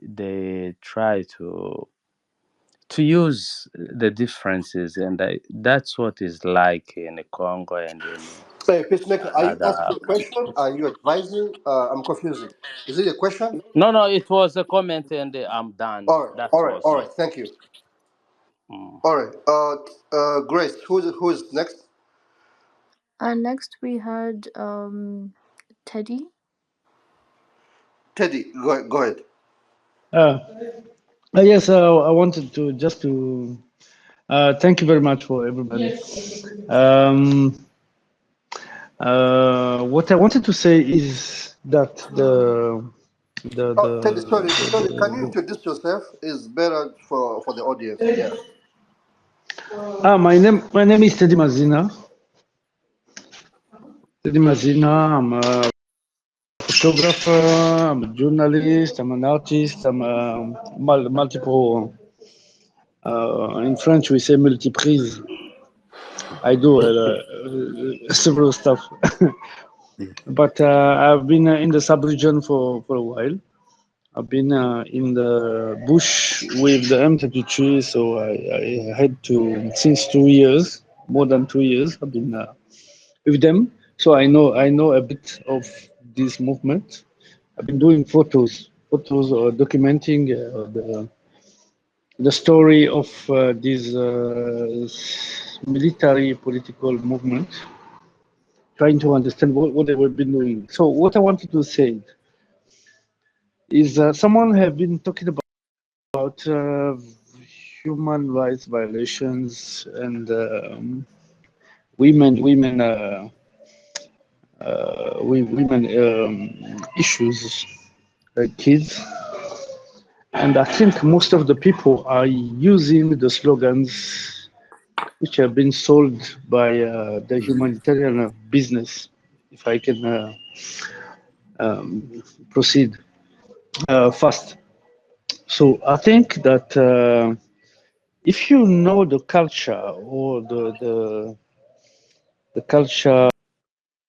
They try to use the differences, and that's what is like in Congo and in Hey, Peacemaker, are you asking other a question? countries. Are you advising? I'm confusing. Is it a question? No, it was a comment, and I'm done. All right. That All right. was All all. right. Thank you. Mm. All right. Grace, who's next? Next we had Teddy. Teddy, go ahead. Uh, yes, I wanted to just to thank you very much for everybody. What I wanted to say is that The Oh, Teddy, the, sorry. Can you the introduce yourself? It's better for the audience. Yeah. my name is Teddy Mazina. Teddy Mazina. I'm a photographer. I'm a journalist. I'm an artist. I'm a multiple. In French, we say multiprise. I do several stuff, but I've been in the sub-region for a while. I've been in the bush with the M23, so I had to since 2 years, more than 2 years. I've been with them, so I know a bit of this movement. I've been doing photos or documenting the story of this military political movement, trying to understand what they were been doing. So what I wanted to say is someone have been talking about human rights violations and women issues, kids, and I think most of the people are using the slogans which have been sold by the humanitarian business. If I can proceed fast, so I think that if you know the culture or the culture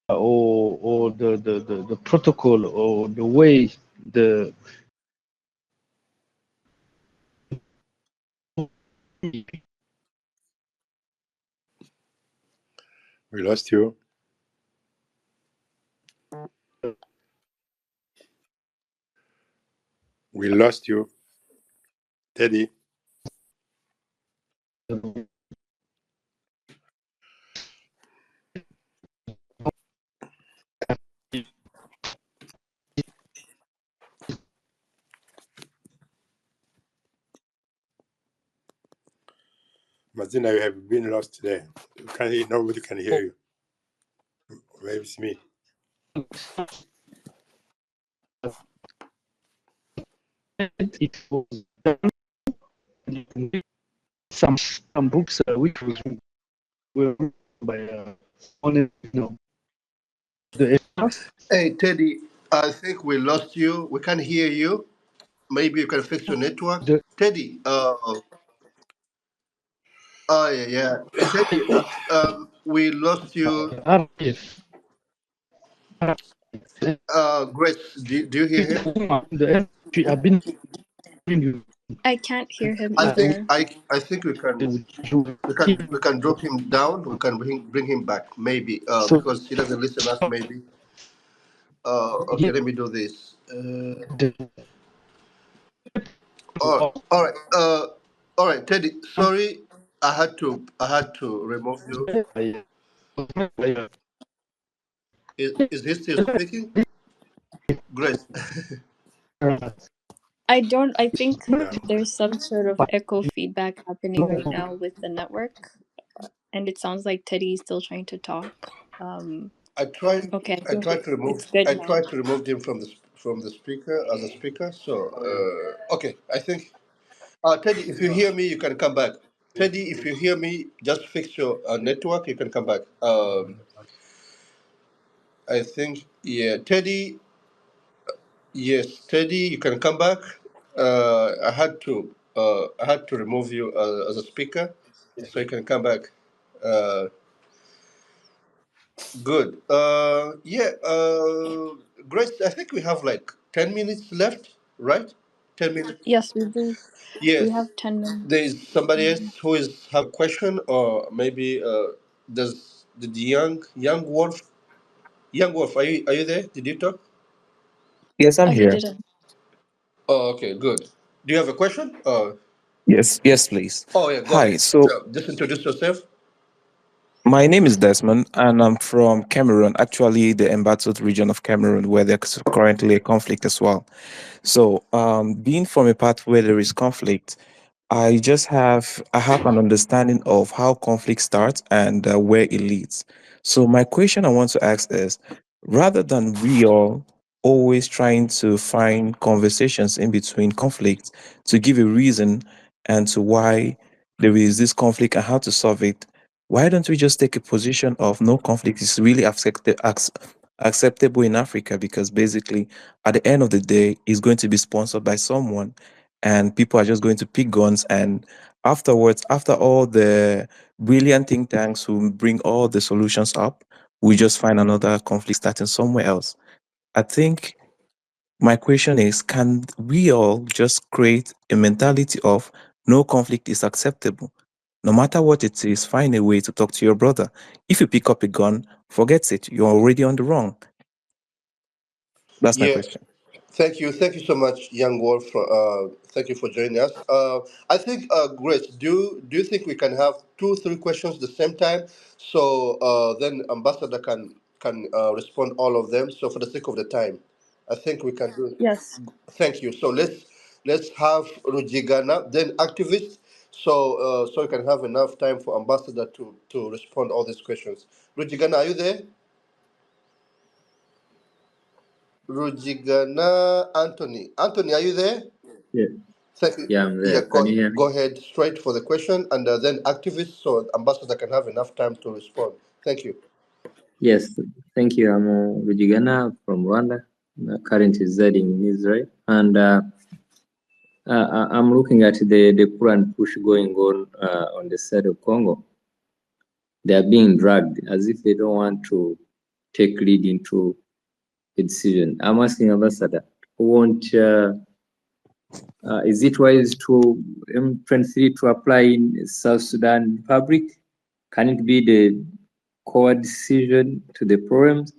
or the protocol or the way the We lost you. We lost you, Teddy. Mazina, you have been lost today. You can't hear, nobody can hear you. Maybe it's me. it was done some books which were written by on the Hey, Teddy. I think we lost you. We can't hear you. Maybe you can fix your network. the Teddy. Oh yeah, yeah. Teddy. We lost you. RPF, Grace. Do you hear him? the I've been you I can't hear him I think either. I think we can drop him down. We can bring him back maybe so because he doesn't listen us maybe. Okay, let me do this. the All right. All right, Teddy. Sorry, I had to remove you. Is he still speaking? Grace. I think Yeah. there's some sort of echo feedback happening right now with the network, and it sounds like Teddy is still trying to talk. I tried. Okay, I I think tried to remove. it's good I now. tried to remove him from the speaker as a speaker. So okay, I think. Teddy, if you hear me, you can come back. Teddy, if you hear me, just fix your network. You can come back. I think yeah, Teddy. Yes, Teddy, you can come back. I had to remove you as a speaker, so you can come back. Uh, Good. Yeah. Grace, I think we have like 10 minutes left, right? 10 minutes. Yes, we do. We Yes. have 10 minutes. There is somebody else who is have a question, or maybe does the young wolf? Are you there? Did you talk? Yes, I'm He here. didn't. Oh, okay, good. Do you have a question? Yes, yes, please. Oh yeah, go Hi. ahead. So Just introduce yourself. my name is Desmond, and I'm from Cameroon, actually the embattled region of Cameroon, where there's currently a conflict as well. So, being from a part where there is conflict, I have an understanding of how conflict starts and where it leads. So, my question I want to ask is, rather than we all always trying to find conversations in between conflicts to give a reason and to why there is this conflict and how to solve it, why don't we just take a position of no conflict is really acceptable in Africa? Because basically, at the end of the day, it's going to be sponsored by someone, and people are just going to pick guns. And afterwards, after all the brilliant think tanks who bring all the solutions up, we just find another conflict starting somewhere else. I think my question is, can we all just create a mentality of no conflict is acceptable? No matter what it is, find a way to talk to your brother. If you pick up a gun, forget it. You're already on the wrong. That's my Yeah. question. Thank you so much, Young Wolf. Thank you for joining us. I think, Grace, do you think we can have two, three questions at the same time, so then Ambassador can respond all of them. So for the sake of the time, I think we can do. Yes. Thank you. So let's have Rujigana, then activist, so we can have enough time for Ambassador to respond all these questions. Rujigana, are you there? Rujigana Anthony. Anthony, are you there? Yeah, Thank you. yeah, I'm Yeah, there. Can you hear me? go ahead straight for the question, and then activists so ambassador can have enough time to respond. Thank you. Yes, thank you. I'm Rujigana from Rwanda, currently residing in Israel, and I'm looking at the pull and push going on the side of Congo. They are being dragged as if they don't want to take lead into a decision. I'm asking Ambassador, won't is it wise to M23 to apply in South Sudan Republic? Can it be the core decision to the problems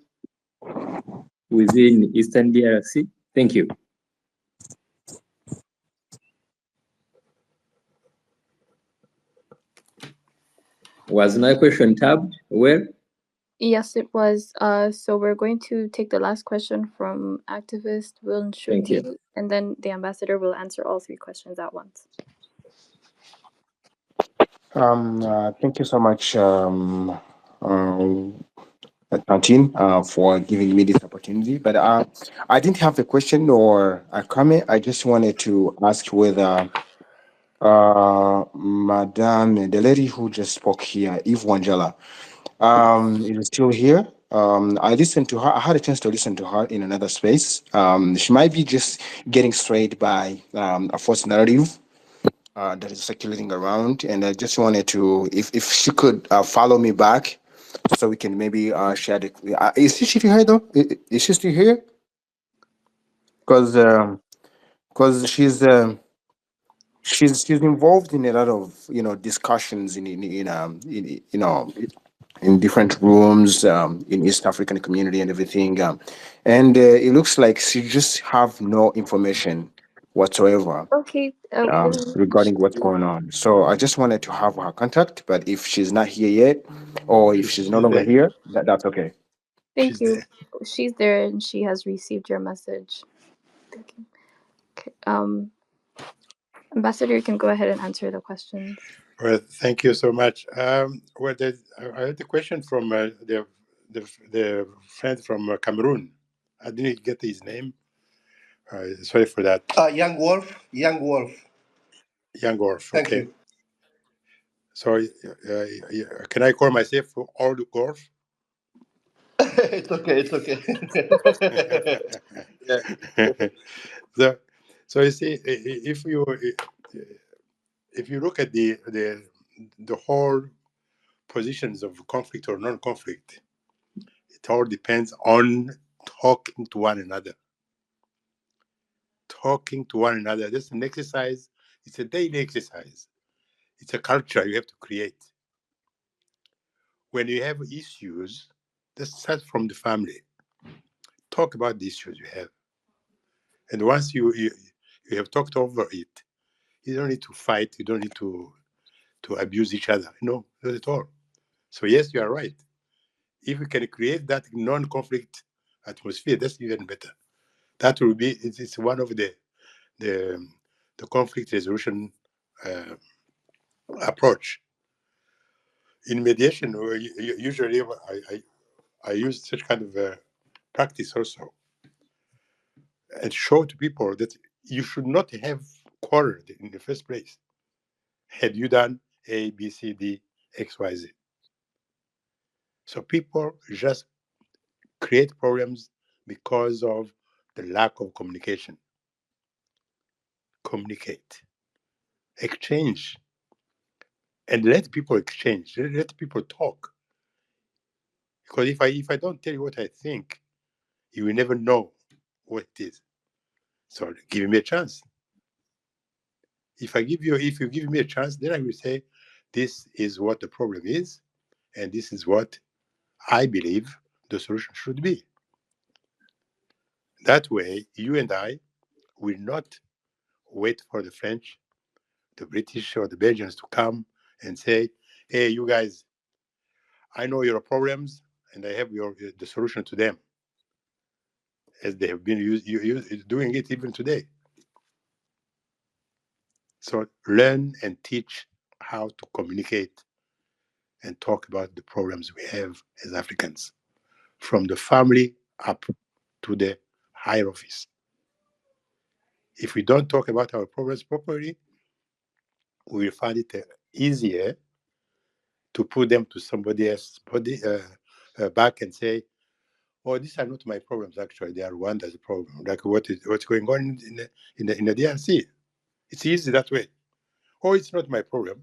within Eastern DRC? Thank you. Was my question tabbed? Where? Yes, it was. So we're going to take the last question from activist Will Thank you. Shuti, and then the ambassador will answer all three questions at once. Thank you so much, Tantin, for giving me this opportunity. But I didn't have a question or a comment. I just wanted to ask whether Madame, the lady who just spoke here, Eve Wangela, is still here. I listened to her. I had a chance to listen to her in another space. She might be just getting strayed by a false narrative that is circulating around, and I just wanted to, if she could follow me back, so we can maybe share the. Is she still here though? Is she still here? Because she's involved in a lot of discussions in in different rooms in East African community and everything, and it looks like she just have no information whatsoever Okay. regarding what's going on. So I just wanted to have her contact, but if she's not here yet, or if she's no She's longer there. here, that's okay. Thank She's you. there. She's there, and she has received your message. Thank you. Okay. Ambassador, you can go ahead and answer the questions. Well, thank you so much. I had a question from the friend from Cameroon. I didn't get his name. Sorry for that. Young Wolf. Young Wolf. Young Gorf. Thank Okay. you. So, can I call myself Old Gorf? It's okay. It's okay. Yeah. so, so you see, if you look at the whole positions of conflict or non-conflict, it all depends on talking to one another. Talking to one another. This is an exercise. It's a daily exercise. It's a culture you have to create. When you have issues, let's start from the family. Talk about the issues you have. And once you have talked over it, you don't need to fight. You don't need to abuse each other. No, not at all. So yes, you are right. If we can create that non-conflict atmosphere, that's even better. That will be it's one of the conflict resolution approach. In mediation, usually I use such kind of practice also. and show to people that you should not have quarreled in the first place had you done A, B, C, D, X, Y, Z. So people just create problems because of the lack of communication. Communicate, exchange, and let people exchange. Let people talk. Because if I don't tell you what I think, you will never know what it is. So give me a chance. If you give me a chance, then I will say, this is what the problem is, and this is what I believe the solution should be. That way, you and I will not wait for the French, the British, or the Belgians to come and say, hey, you guys, I know your problems, and I have the solution to them, as they have been doing it even today. So learn and teach how to communicate and talk about the problems we have as Africans, from the family up to the higher office. If we don't talk about our problems properly, we will find it easier to put them to somebody else's body back and say, "Oh, these are not my problems. Actually, they are Rwanda's problem. Like what's going on in the DRC. It's easy that way. Oh, it's not my problem.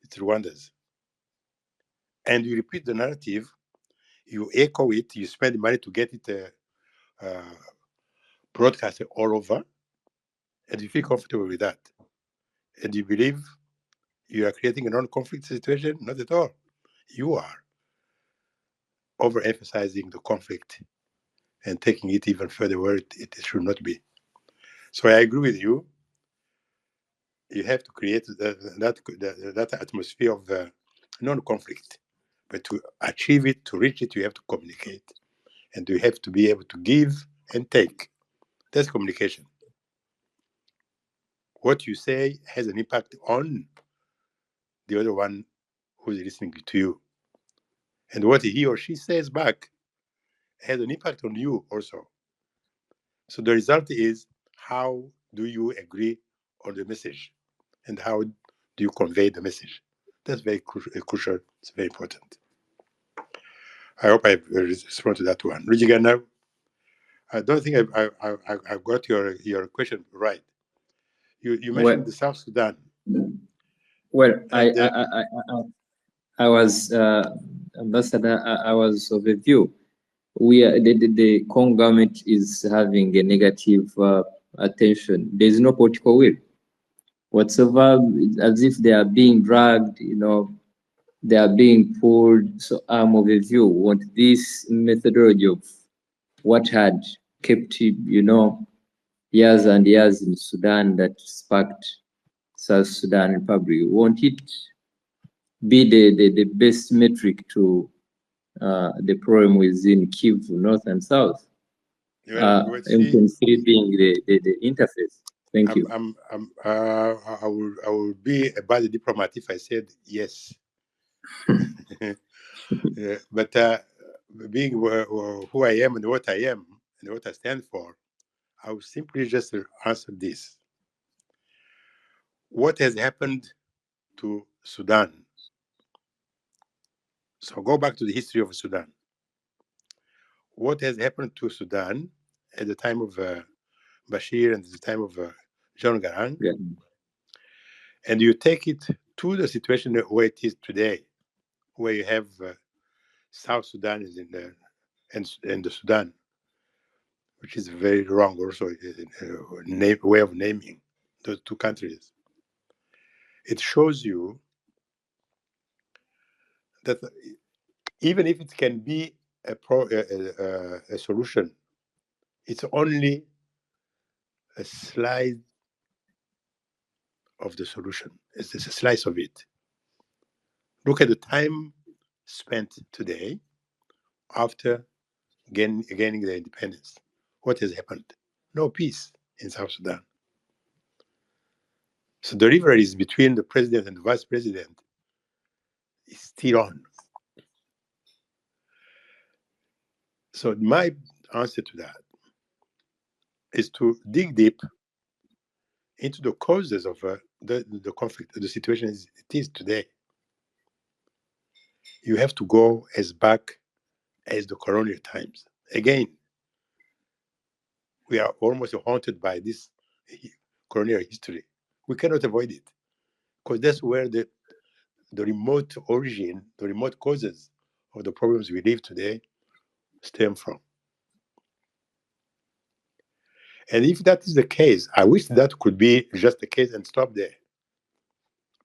It's Rwanda's." And you repeat the narrative, you echo it, you spend money to get it broadcasted all over, and you feel comfortable with that. And you believe you are creating a non-conflict situation? Not at all. You are overemphasizing the conflict and taking it even further where it should not be. So I agree with you. You have to create that atmosphere of non-conflict. But to achieve it, to reach it, you have to communicate. And you have to be able to give and take. That's communication. What you say has an impact on the other one who's listening to you. And what he or she says back has an impact on you also. So the result is, how do you agree on the message? And how do you convey the message? That's very crucial. It's very important. I hope I've responded to that one. Rujigana, I don't think I got your question right. You mentioned Well, the South Sudan. well, And I was ambassador. I was of the view we are, the Congo government is having a negative attention. There is no political will whatsoever, as if they are being dragged. They are being pulled. So I'm of the view want this methodology of what had kept years and years in Sudan that sparked South Sudan Republic. Won't it be the best metric to the problem within Kivu North and South? see, M23 being the interface. Thank you. I will be a bad diplomat if I said yes. But being who I am and what I am and what I stand for, I will simply just answer this. What has happened to Sudan? So go back to the history of Sudan. What has happened to Sudan at the time of Bashir and at the time of John Garang? Yeah. And you take it to the situation where it is today, where you have South Sudan is in the and the Sudan, which is very wrong also way of naming those two countries. It shows you that even if it can be a solution, it's only a slide of the solution. It's just a slice of it. Look at the time spent today after gaining the independence. What has happened? No peace in South Sudan. So the rivalry between the president and the vice president is still on. So my answer to that is to dig deep into the causes of the conflict, the situation as it is today. You have to go as back as the colonial times. Again, we are almost haunted by this colonial history. We cannot avoid it because that's where the remote origin, the remote causes of the problems we live today stem from. And if that is the case, I wish that could be just the case and stop there.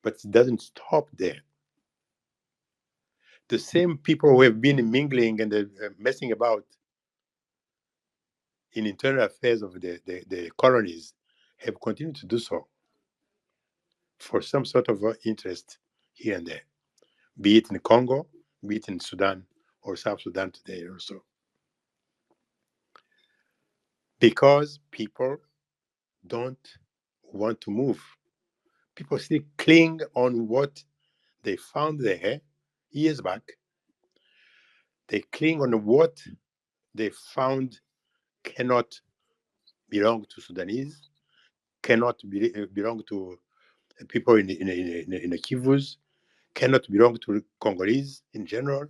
But it doesn't stop there. The same people who have been mingling and messing about in internal affairs of the colonies have continued to do so for some sort of interest here and there, be it in Congo, be it in Sudan or South Sudan today also. Because people don't want to move. People still cling on what they found there years back. They cling on what they found cannot belong to Sudanese, cannot belong to people in the Kivus, cannot belong to Congolese in general.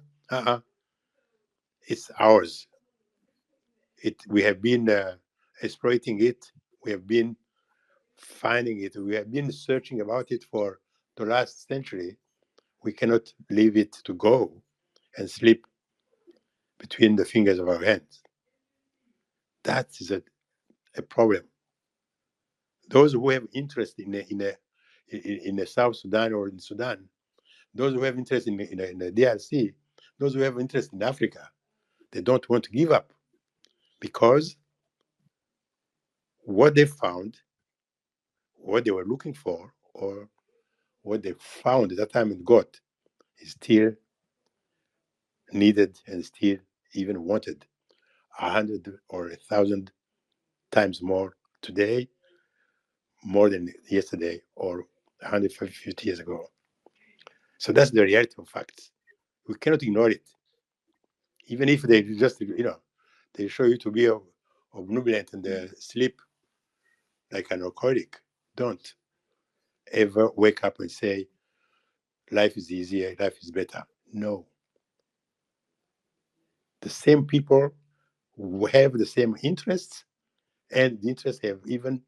It's ours. We have been exploiting it. We have been finding it. We have been searching about it for the last century. We cannot leave it to go and slip between the fingers of our hands. That is a problem. Those who have interest in the South Sudan or in Sudan, those who have interest in the DRC, those who have interest in Africa, they don't want to give up because what they found, what they were looking for, or what they found at that time and got is still needed and still even wanted 100 or 1,000 times more today, more than yesterday or 150 years ago. So that's the reality of facts. We cannot ignore it. Even if they just, they show you to be obnubilant and sleep like an alcoholic. Don't ever wake up and say, life is easier, life is better. No. The same people who have the same interests, and the interests have even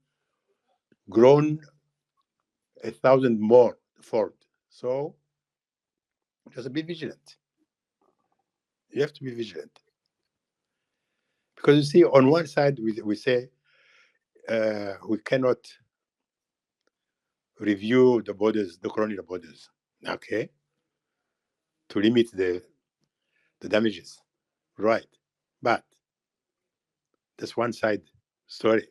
grown 1,000 more fold. So just be vigilant. You have to be vigilant. Because you see, on one side, we say we cannot review the borders, the colonial borders, okay, to limit the damages, right? But that's one side story.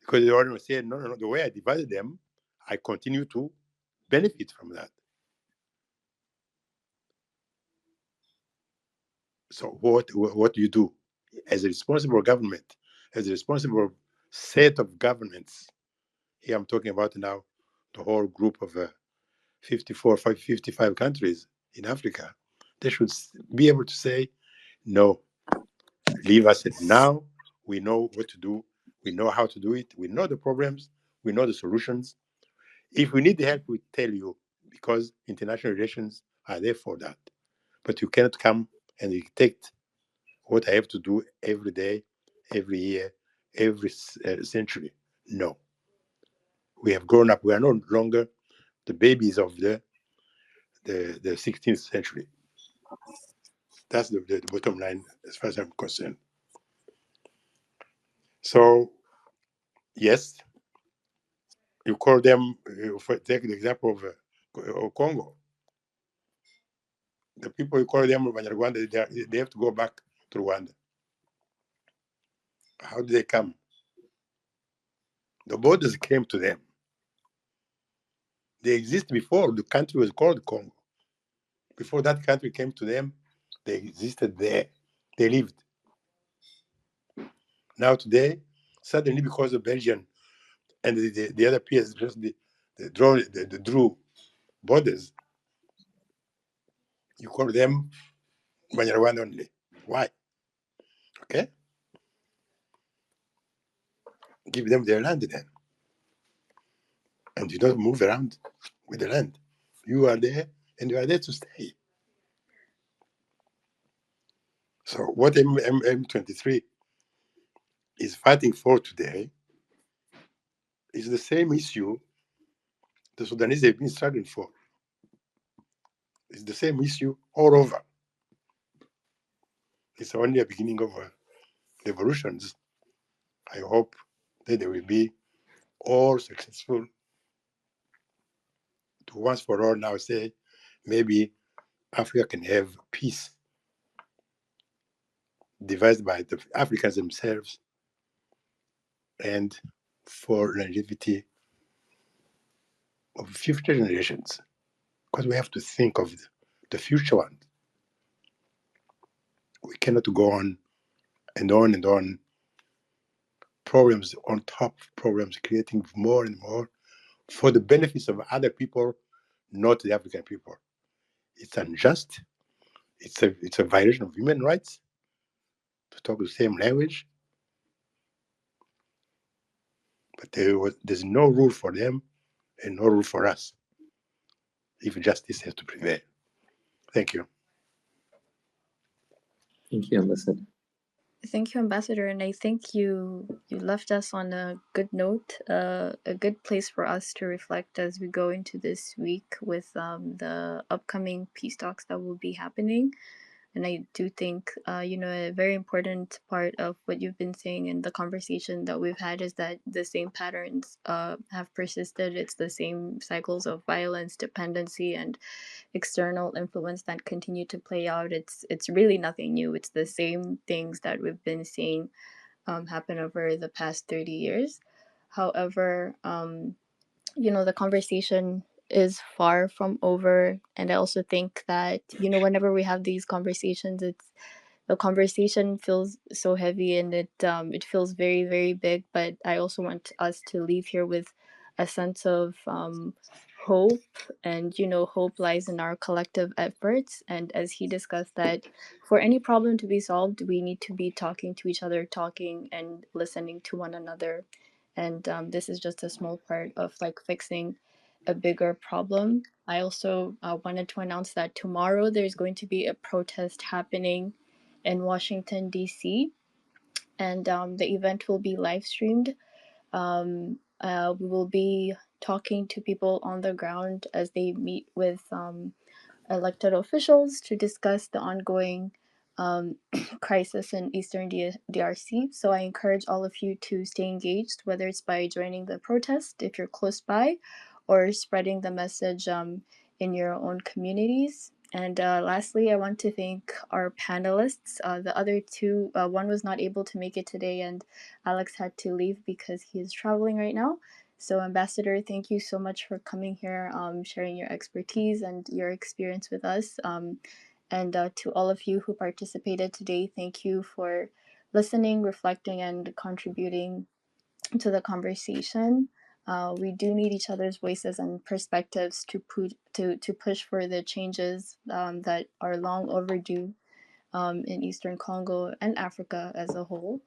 Because the owner said, no, the way I divided them, I continue to benefit from that. So what do you do as a responsible government, as a responsible set of governments? Here I'm talking about now the whole group of 55 countries in Africa. They should be able to say, no, leave us now. We know what to do. We know how to do it. We know the problems. We know the solutions. If we need the help, we tell you, because international relations are there for that. But you cannot come and dictate what I have to do every day, every year, every century. No. We have grown up. We are no longer the babies of the 16th century. That's the bottom line as far as I'm concerned. So, yes, you call them, take the example of Congo. The people you call them Rwanda, they have to go back to Rwanda. How did they come? The borders came to them. They exist before the country was called Congo. Before that country came to them, they existed there. They lived. Now today, suddenly because of Belgium and the other peers, just the drew borders, you call them Banyarwanda only. Why? Okay? Give them their land then. And you don't move around with the land. You are there and you are there to stay. So what M23 is fighting for today is the same issue the Sudanese have been struggling for. It's the same issue all over. It's only a beginning of revolutions. I hope that they will be all successful to once for all now say maybe Africa can have peace devised by the Africans themselves and for longevity of future generations. Because we have to think of the future one. We cannot go on and on and on, problems on top of problems, creating more and more for the benefits of other people, not the African people. It's unjust. It's a violation of human rights to talk the same language, but there's no rule for them and no rule for us if justice has to prevail. Thank you. Thank you, Ambassador. Thank you, Ambassador, and I think you left us on a good note, a good place for us to reflect as we go into this week with the upcoming peace talks that will be happening. And I do think, a very important part of what you've been saying in the conversation that we've had is that the same patterns have persisted. It's the same cycles of violence, dependency, and external influence that continue to play out. It's really nothing new. It's the same things that we've been seeing happen over the past 30 years. However, the conversation is far from over, and I also think that whenever we have these conversations, the conversation feels so heavy, and it feels very, very big. But I also want us to leave here with a sense of hope, and hope lies in our collective efforts. And as he discussed, that for any problem to be solved, we need to be talking to each other, talking and listening to one another. And this is just a small part of like fixing a bigger problem. I also wanted to announce that tomorrow there's going to be a protest happening in Washington, D.C., and the event will be live streamed. We will be talking to people on the ground as they meet with elected officials to discuss the ongoing um, crisis in Eastern DRC. So I encourage all of you to stay engaged, whether it's by joining the protest if you're close by, or spreading the message in your own communities. And lastly, I want to thank our panelists. The other two, one was not able to make it today, and Alex had to leave because he is traveling right now. So, Ambassador, thank you so much for coming here, sharing your expertise and your experience with us. And to all of you who participated today, thank you for listening, reflecting, and contributing to the conversation. We do need each other's voices and perspectives to push for the changes that are long overdue in Eastern Congo and Africa as a whole.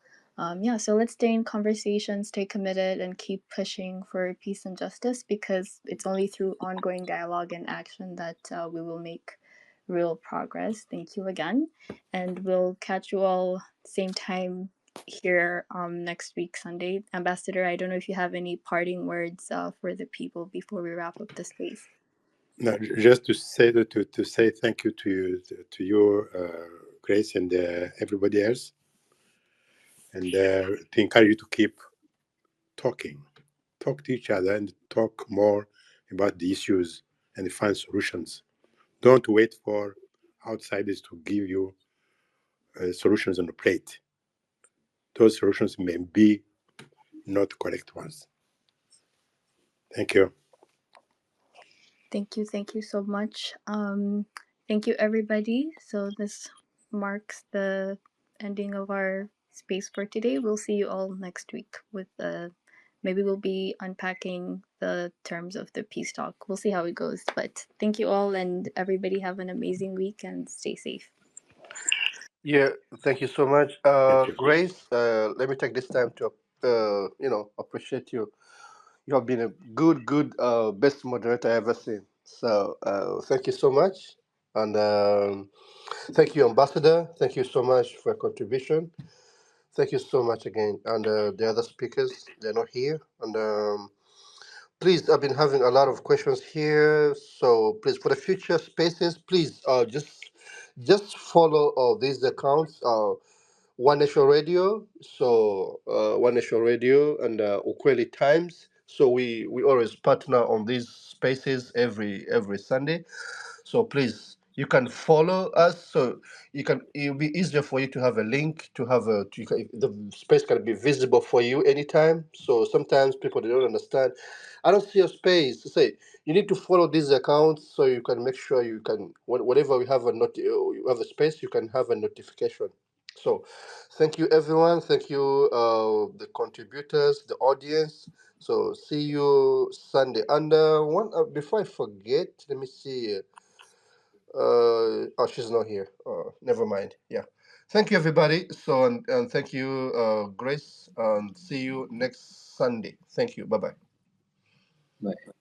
So let's stay in conversation, stay committed, and keep pushing for peace and justice, because it's only through ongoing dialogue and action that we will make real progress. Thank you again, and we'll catch you all same time here next week, Sunday. Ambassador, I don't know if you have any parting words for the people before we wrap up the space. No, just to say to say thank you to you, Grace, and everybody else, and to encourage you to keep talking, talk to each other, and talk more about the issues and find solutions. Don't wait for outsiders to give you solutions on the plate. Those solutions may be not correct ones. Thank you. Thank you so much. Thank you, everybody. So this marks the ending of our space for today. We'll see you all next week with maybe we'll be unpacking the terms of the peace talk. We'll see how it goes. But thank you all, and everybody have an amazing week and stay safe. Yeah, thank you so much, Thank you. Grace. Let me take this time to appreciate you. You have been a good best moderator I ever seen. So thank you so much, and thank you, Ambassador. Thank you so much for your contribution. Thank you so much again, and the other speakers, they're not here, and please, I've been having a lot of questions here. So please, for the future spaces, please just follow these accounts. One Nation Radio, so One Nation Radio and Ukweli Times. So we always partner on these spaces every Sunday. So please, you can follow us. So it'll be easier for you to have a link to have the space can be visible for you anytime. So sometimes people they don't understand. I don't see a space. Say you need to follow these accounts so you can make sure you can whatever we have you have a space you can have a notification. So thank you everyone. Thank you the contributors, the audience. So see you Sunday. And one before I forget, let me see. Oh, she's not here. Never mind. Yeah. Thank you, everybody. So, and thank you, Grace. And see you next Sunday. Thank you. Bye bye. Bye.